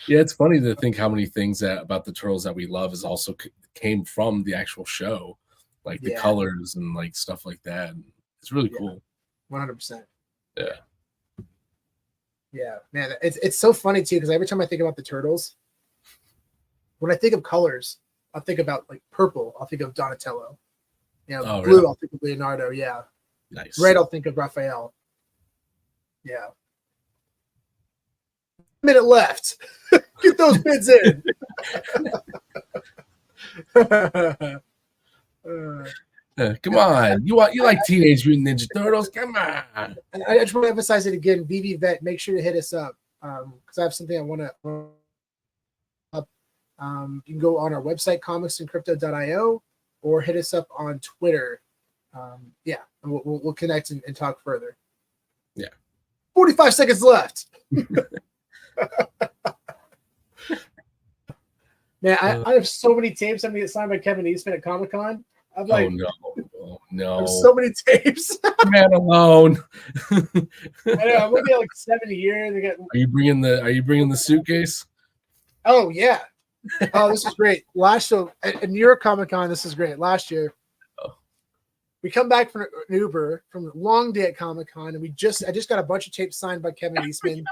Yeah, it's funny to think how many things about the Turtles that we love is also came from the actual show, like the colors and like stuff like that. It's really cool. 100%. Yeah. Yeah, man, it's so funny too because every time I think about the Turtles, when I think of colors, I'll think about like purple. I'll think of Donatello. Blue. Really? I'll think of Leonardo. Yeah. Nice. Red. I'll think of Raphael. Yeah. Minute left. Get those bids in. Come on, you like Teenage Mutant Ninja Turtles? Come on. And I just want to emphasize it again. VeVe Vet, make sure to hit us up because I have something I want to. You can go on our website, comicsandcrypto.io, or hit us up on Twitter. Yeah, and we'll connect and talk further. Yeah. 45 seconds left. Man, I have so many tapes I'm going to get signed by Kevin Eastman at Comic-Con. I'm like, oh no. There's so many tapes. Man alone. I know, I'm going to get like 7 a year. Are you bringing the suitcase? Oh, yeah. Oh, this is great. At New York Comic-Con, this is great. Last year, we come back from an Uber from a long day at Comic-Con, and I just got a bunch of tapes signed by Kevin Eastman.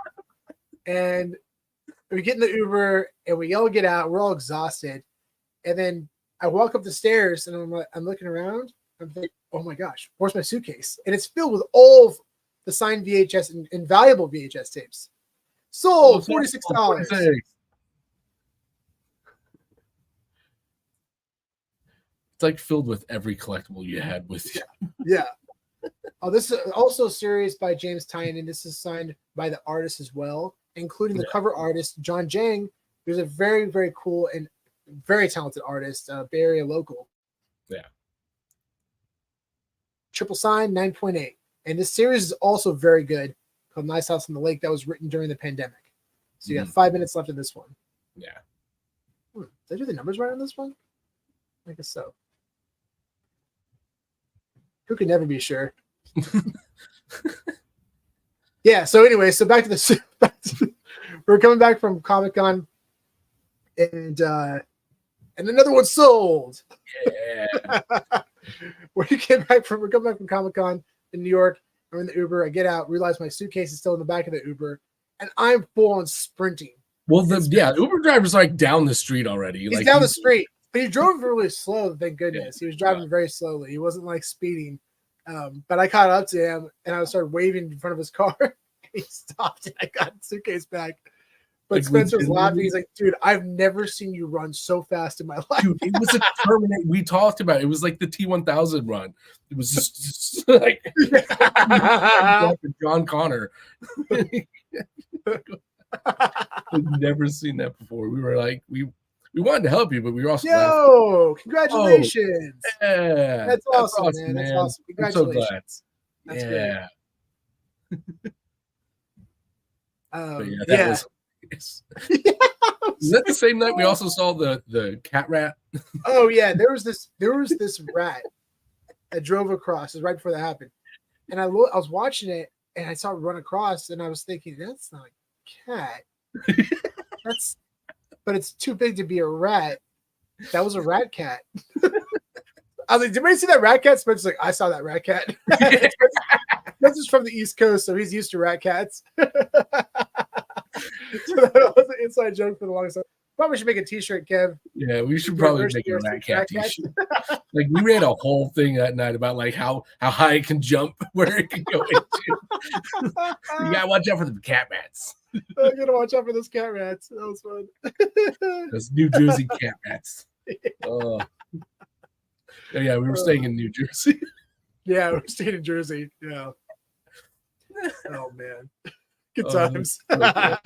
And we get in the Uber, and we all get out. We're all exhausted. And then I walk up the stairs, and I'm looking around. I'm thinking, oh, my gosh, where's my suitcase? And it's filled with all of the signed VHS and valuable VHS tapes. Sold $46. It's like filled with every collectible you had with you. Yeah. Oh, this is also a series by James Tynion, and this is signed by the artist as well, including the cover artist, John Jang. There's a very, very cool and very talented artist, Bay Area local. Yeah. Triple Sign 9.8. And this series is also very good, called Nice House on the Lake, that was written during the pandemic. So you got 5 minutes left in this one. Yeah. Did I do the numbers right on this one? I guess so. Who could never be sure? Yeah. So anyway, so back to the we're coming back from Comic-Con, and another one sold. Yeah. We're coming back from Comic-Con in New York. I'm in the Uber. I get out, realize my suitcase is still in the back of the Uber, and I'm full on sprinting. Well, the Uber driver's like down the street already. He's like down the street, but he drove really slow. Thank goodness, Yeah, he was driving very slowly. He wasn't like speeding. But I caught up to him, and I started waving in front of his car. He stopped, and I got the suitcase back. But like, Spencer was laughing. He's like, "Dude, I've never seen you run so fast in my life." Dude, it was a permanent. We talked about it. It was like the T1000 run. It was just like John Connor. We've never seen that before. We were like, we wanted to help you, but we were also Yo, congratulations! Yeah, That's awesome, man. That's awesome. Congratulations. I'm so glad. That's yeah. great. That was. Is that the same night we also saw the cat rat? Oh yeah, there was this rat that drove across. It was right before that happened, and I was watching it, and I saw it run across, and I was thinking, that's not a cat. But it's too big to be a rat. That was a rat cat. I was like, did anybody see that rat cat? Spencer's like, I saw that rat cat. This is from the East Coast, so he's used to rat cats. So that was an inside joke for the longest time. Probably should make a t-shirt, Kev. Yeah, we should probably make a rat cat t-shirt. Like, we ran a whole thing that night about like how high it can jump, where it can go into. You gotta watch out for the cat rats. I gotta watch out for those cat rats. That was fun. Those New Jersey cat rats. Oh. Yeah, we were staying in New Jersey. Yeah, we were staying in Jersey. Yeah. Oh man. Good times. That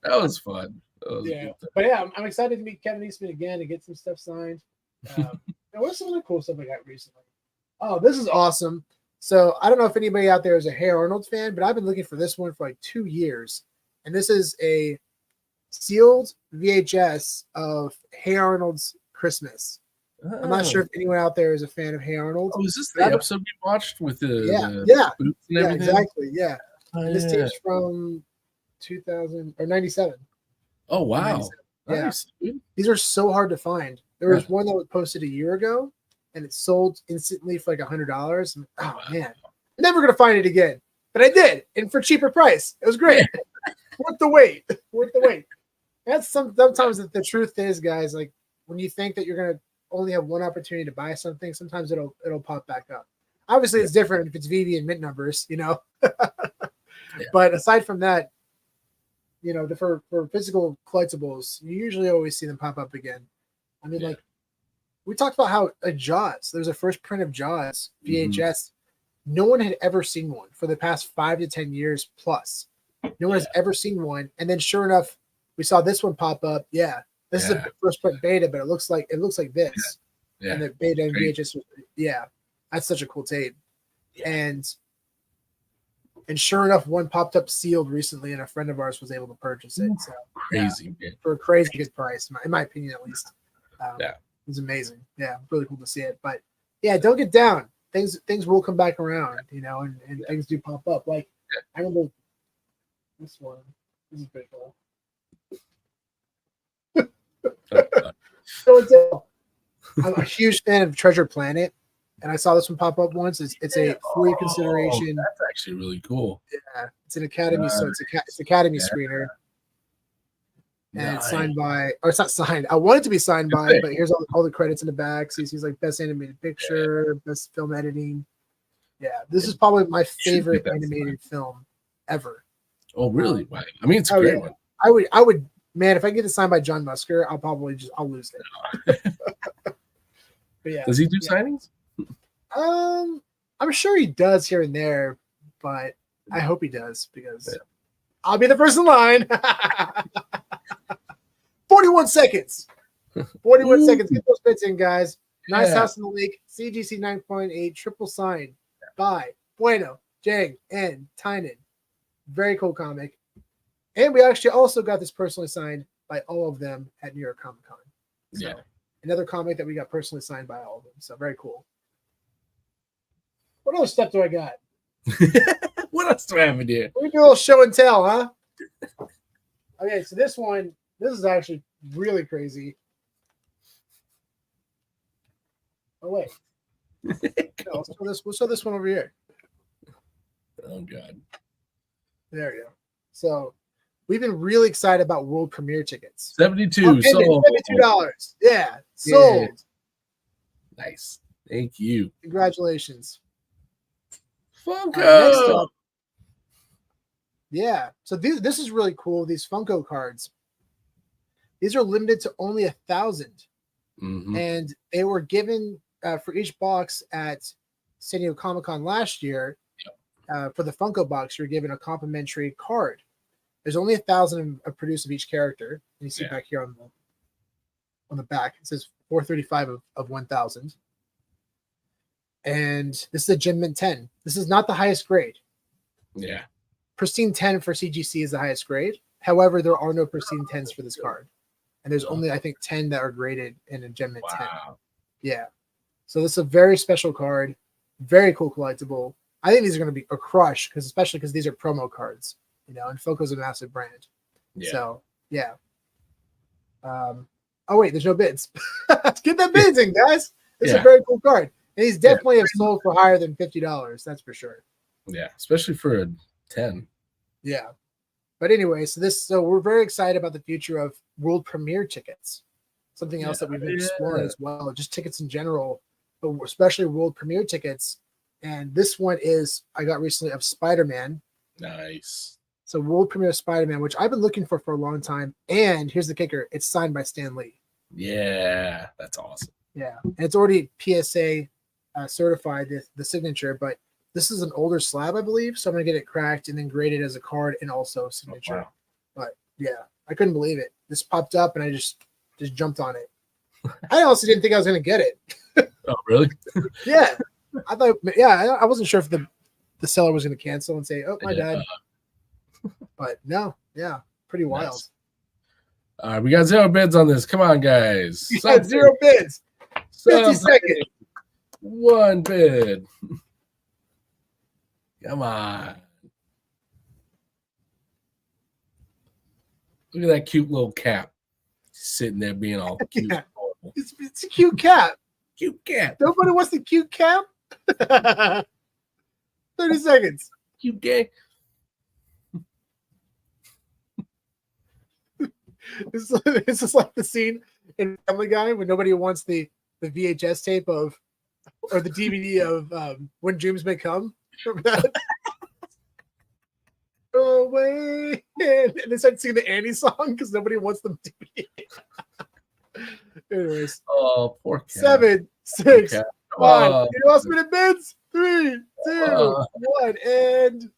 was fun. Yeah, but yeah, I'm excited to meet Kevin Eastman again and get some stuff signed. What's some of the cool stuff I got recently? Oh, this is awesome. So I don't know if anybody out there is a Hey Arnold fan, but I've been looking for this one for like 2 years. And this is a sealed VHS of Hey Arnold's Christmas. I'm not sure if anyone out there is a fan of Hey Arnold. Oh, is this the episode we watched with the boots and everything? Exactly. Yeah. This tape's from 2000 or 97. Oh wow! Yeah, nice. These are so hard to find. There was one that was posted a year ago, and it sold instantly for like $100. Oh man, I'm never gonna find it again. But I did, and for cheaper price. It was great. Worth the wait. Worth the wait. That's sometimes the truth is, guys. Like when you think that you're gonna only have one opportunity to buy something, sometimes it'll pop back up. Obviously, it's different if it's VeVe and mint numbers, you know. But aside from that, you know, for physical collectibles, you usually always see them pop up again. I mean, like we talked about how Jaws, there's a first print of Jaws VHS. No one had ever seen one for the past 5 to 10 years plus. No one has ever seen one. And then sure enough, we saw this one pop up. Yeah. This is a first print beta, but it looks like this. Yeah. And the beta and VHS. Yeah. That's such a cool tape. Yeah. And sure enough, one popped up sealed recently, and a friend of ours was able to purchase it. So crazy, for a crazy good price, in my opinion, at least. It was amazing. Yeah, really cool to see it. But yeah, don't get down. Things will come back around, you know, and things do pop up. Like I remember this one. This is pretty cool. So I'm a huge fan of Treasure Planet. And I saw this one pop up once. It's a free consideration. That's actually really cool. Yeah, it's an Academy, so it's Academy screener, and it's signed by, or it's not signed. I want it to be signed by, but here's all the credits in the back. So he's like best animated picture, best film editing. Yeah, this is probably my favorite animated film ever. Oh, really? Wow. I mean, it's a great one. I would, man. If I get it signed by John Musker, I'll lose it. But yeah, does he do signings? I'm sure he does here and there, but I hope he does because I'll be the first in line. 41 seconds. 41 Ooh. seconds. Get those bits in, guys. Nice Yeah. House in the Lake, CGC 9.8, triple signed by Bueno, Jang, and Tynan. Very cool comic. And we actually also got this personally signed by all of them at New York Comic Con. So Yeah. another comic that we got personally signed by all of them. So very cool. What other stuff do I got? What else do I have in here? We do a little show and tell, huh? Okay, so this is actually really crazy. Oh wait. No, we'll show this one over here. Oh god. There you go. So we've been really excited about world premiere tickets. 72 sold. $72. Yeah, sold. Yeah. Nice. Thank you. Congratulations. Funko. Next up, yeah. So this is really cool. These Funko cards. These are limited to only 1,000, and they were given for each box at San Diego Comic-Con last year. For the Funko box, you're given a complimentary card. There's only 1,000 produced of each character. And you see back here on the back, it says 435 of 1,000. And this is a Gem Mint 10. This is not the highest grade. Yeah. Pristine 10 for CGC is the highest grade. However, there are no pristine 10s for this card. And there's only, I think, 10 that are graded in a Gem Mint 10. Yeah. So this is a very special card. Very cool collectible. I think these are going to be a crush, especially because these are promo cards, and Funko's a massive brand. Yeah. So yeah. Oh wait, there's no bids. Let's get that bids in, guys. This is a very cool card, and these definitely have sold for higher than $50. That's for sure. Yeah, especially for a 10. Yeah. But anyway, so we're very excited about the future of world premiere tickets. Something else that we've been exploring as well, just tickets in general, but especially world premiere tickets. And this one I got recently of Spider-Man. Nice. So world premiere Spider-Man, which I've been looking for a long time. And here's the kicker. It's signed by Stan Lee. Yeah, that's awesome. Yeah. And it's already PSA certified, the signature, but this is an older slab, I believe. So I'm going to get it cracked and then graded as a card and also signature. Oh, wow. But yeah, I couldn't believe it. This popped up and I just jumped on it. I honestly didn't think I was going to get it. Oh, really? Yeah. I thought, I wasn't sure if the seller was going to cancel and say, "Oh, my dad," but no, pretty wild. Nice. All right, we got 0 bids on this. Come on, guys. You got 0 bids. 50 seconds. 1 bid. Come on. Look at that cute little cap sitting there being all cute. Yeah. It's a cute cap. Cute cap. Nobody wants the cute cap. 30 seconds. Cute gay. This is like the scene in Family Guy when nobody wants the VHS tape or the DVD of When Dreams May Come. Remember that? Go away. And they start singing the Annie song because nobody wants them DVD. Anyways. Oh, poor cat. 7, 6, 5. You lost minute bids. 3, 2, 1, and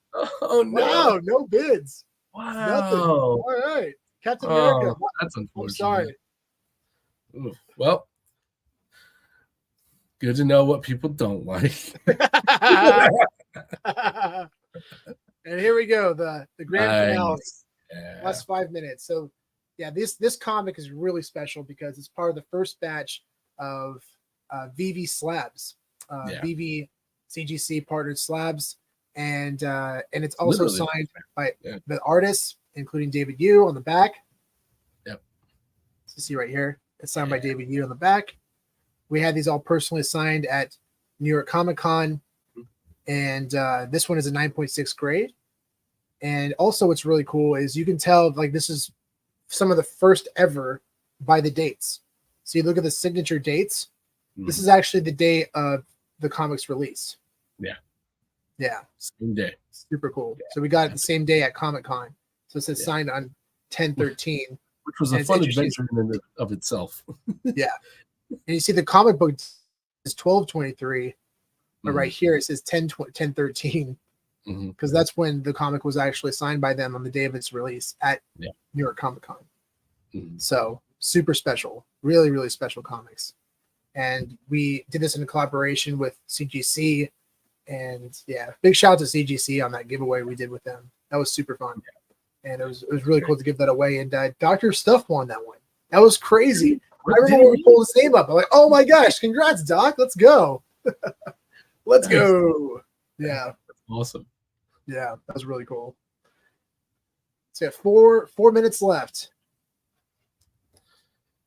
oh no! Wow, no bids. Wow. Nothing. All right, Captain America. That's unfortunate. I'm sorry. Ooh, well, good to know what people don't like. And here we go, the grand finale. Yeah. Last 5 minutes. So yeah, this comic is really special because it's part of the first batch of VeVe slabs. VeVe CGC partnered slabs, and it's also signed by the artists, including David Yu on the back. Yep. So you see right here, it's signed by David Yu on the back. We had these all personally signed at New York Comic Con, and this one is a 9.6 grade. And also, what's really cool is you can tell like this is some of the first ever by the dates. So you look at the signature dates. This is actually the day of the comic's release. Yeah. Same day. Super cool. Yeah. So we got it the same day at Comic-Con. So it says signed on 10/13. Which was a fun adventure in and of itself. Yeah. And you see the comic book is 12/23, but right here it says 10/13. Because that's when the comic was actually signed by them on the day of its release at New York Comic Con. So super special, really, really special comics. And we did this in collaboration with CGC. And yeah, big shout out to CGC on that giveaway we did with them. That was super fun. And it was really cool to give that away. And Dr. Stuff won that one. That was crazy. I remember when we pulled his name up. I'm like, oh my gosh, congrats, Doc. Let's go. Let's go. Yeah. That's awesome. Yeah, that was really cool. So yeah, four minutes left.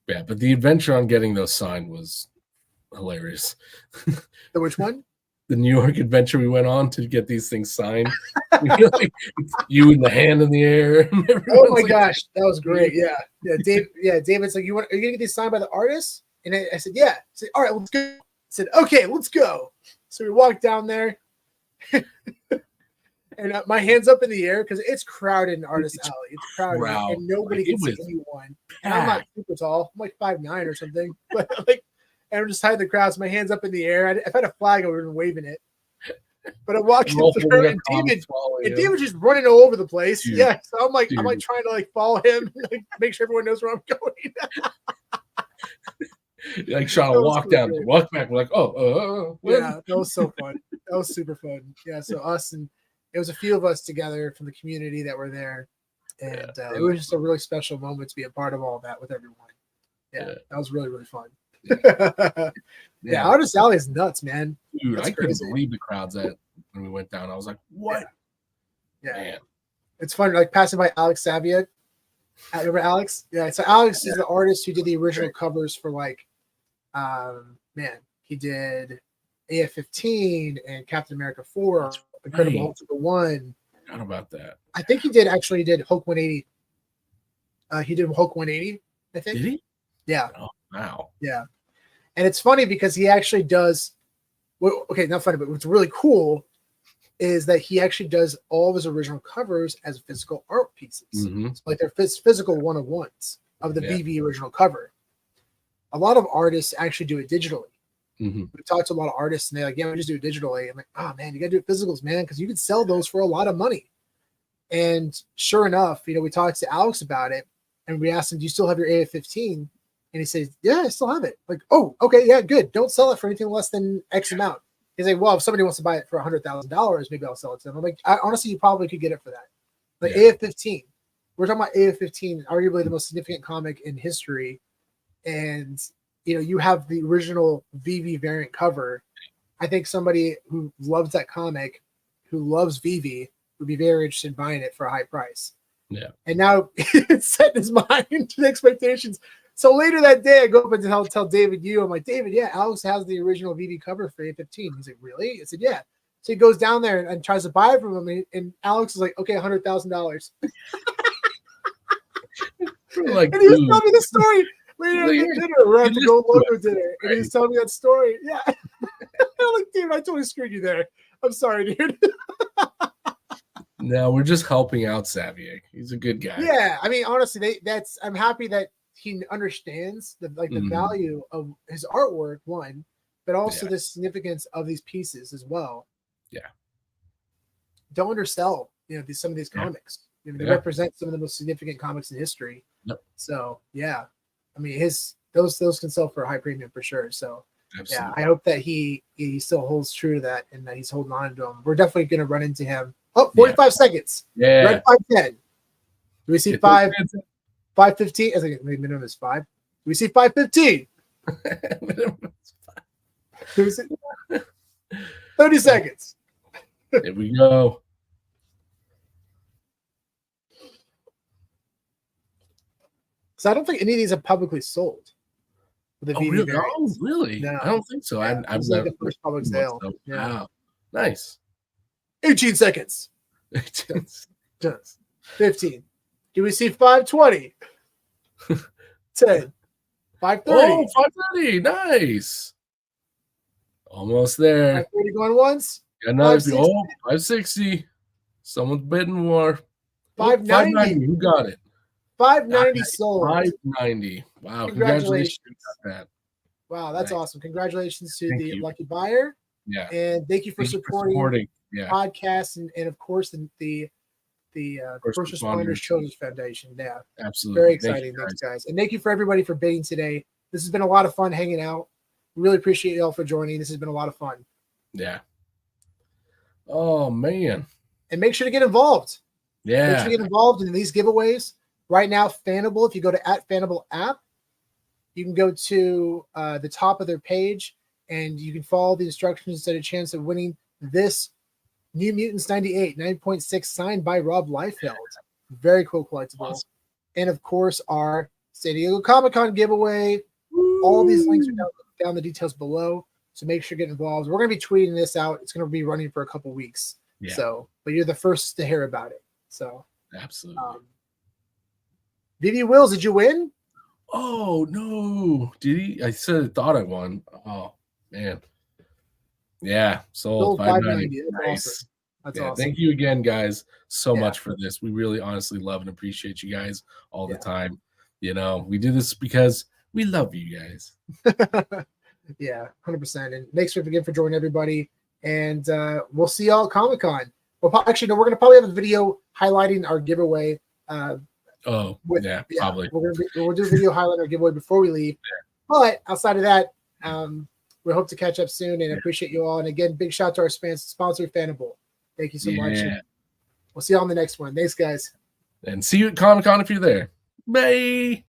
Yeah, but the adventure on getting those signed was hilarious. The which one? The New York adventure we went on to get these things signed. You and the hand in the air. Oh my gosh, that was great. Yeah. Dave. Yeah, David's like, are you gonna get these signed by the artist? And I said, yeah. I said, all right, let's go. I said, okay, let's go. So we walked down there, and my hands up in the air because it's crowded in Artist Alley. It's crowded, and nobody can see anyone. And I'm not super tall. I'm like 5'9" or something, but like. And I'm just hiding the crowd, so my hands up in the air. If I had a flag, I would have been waving it. But I'm walking through, and David's just running all over the place. Dude. Yeah, so I'm like trying to like follow him, like make sure everyone knows where I'm going. Like trying to walk down, walk back. We're like, yeah, that was so fun. That was super fun. Yeah, so it was a few of us together from the community that were there, and it was just a really special moment to be a part of all that with everyone. Yeah, that was really, really fun. Yeah, Artist Alley is nuts, man. Dude, I couldn't believe the crowds when we went down. I was like, what? Yeah. Man. It's fun, like passing by Alex Saviak. Remember Alex? Yeah, so Alex is the artist who did the original covers for like he did AF-15 and Captain America 4, Incredible Hulk 1. Forgot about that. I think he did Hulk 180. He did Hulk 180, I think. Did he? Yeah. Oh, wow. Yeah. And it's funny because he actually does. Well, okay, not funny, but what's really cool is that he actually does all of his original covers as physical art pieces. Mm-hmm. So like they're physical one-of-ones of the VeVe original cover. A lot of artists actually do it digitally. Mm-hmm. We talked to a lot of artists and they're like, yeah, we just do it digitally. I'm like, oh man, you gotta do it physicals, man, because you can sell those for a lot of money. And sure enough, we talked to Alex about it and we asked him, do you still have your AF-15? And he says, yeah, I still have it. Like, oh, okay, yeah, good. Don't sell it for anything less than X amount. He's like, well, if somebody wants to buy it for $100,000, maybe I'll sell it to them. I'm like, honestly, you probably could get it for that. Like AF-15. We're talking about AF-15, arguably the most significant comic in history. And, you have the original VeVe variant cover. I think somebody who loves that comic, who loves VeVe, would be very interested in buying it for a high price. Yeah. And now it's set in his mind to the expectations. So later that day, I go up and tell David I'm like, David, yeah, Alex has the original VeVe cover for A15. He's like, really? I said, yeah. So he goes down there and tries to buy it from him, and Alex is like, okay, $100,000. Like, and he was telling me the story later at dinner. We're at the Gold Logo dinner, and he was telling me that story. Yeah. I'm like, dude, I totally screwed you there. I'm sorry, dude. No, we're just helping out Saviak. He's a good guy. Yeah, I mean, honestly, I'm happy that he understands the value of his artwork, one, but also the significance of these pieces as well. Yeah. Don't undersell, some of these comics. They represent some of the most significant comics in history. Yep. So yeah, I mean those can sell for a high premium for sure. So absolutely. Yeah, I hope that he still holds true to that and that he's holding on to them. We're definitely gonna run into him. Oh, 45 seconds. Yeah. Red 510. Do we see 515? I think the minimum is 5. Do we see 515? Do we see 30 seconds. There we go. So I don't think any of these are publicly sold. Really? Oh, really? No. I don't think so. Yeah, I've like the first public sale. Yeah. Wow. Nice. 18 seconds. 15. Do we see 520? 10. 530. Oh, 530. Nice. Almost there. 530 going once. Another 560. Someone's bidding more. 590. Who got it? 590 sold. 590. Wow. Congratulations on that. Wow, that's awesome. Congratulations to the lucky buyer. Yeah. And thank you for supporting yeah. podcasts and of course the the First First Responders Responders. Children's Foundation. Yeah, Absolutely. very exciting. Thanks, guys. And thank you for everybody for bidding today. This has been a lot of fun hanging out. Really appreciate y'all for joining. This has been a lot of fun. Yeah. Oh man. And make sure to get involved. Yeah. Make sure to get involved in these giveaways. Right now, Fanable, if you go to @Fanable app, you can go to the top of their page and you can follow the instructions to get a chance of winning this New Mutants 98 9.6 signed by Rob Liefeld. Very cool collectible. Awesome. And of course, our San Diego Comic-Con giveaway. All these links are down the details below. So make sure to get involved. We're going to be tweeting this out. It's going to be running for a couple weeks. Yeah. So, but you're the first to hear about it. So, Absolutely. VeVe Wills, did you win? Oh no! Did he? I thought I won. Oh man. Yeah. Sold $5.90. Nice. Awesome. That's yeah, awesome. Thank you again, guys, so much for this. We really honestly love and appreciate you guys all the time. You know, we do this because we love you guys. Yeah, 100%. And thanks again for joining everybody. And we'll see y'all at Comic-Con. Well, actually, no, we're going to probably have a video highlighting our giveaway. Probably. We'll do a video highlighting our giveaway before we leave. But outside of that, we hope to catch up soon and appreciate you all. And again, big shout out to our sponsor, Fanable. Thank you so much. And we'll see you on the next one. Thanks, guys. And see you at Comic-Con if you're there. Bye.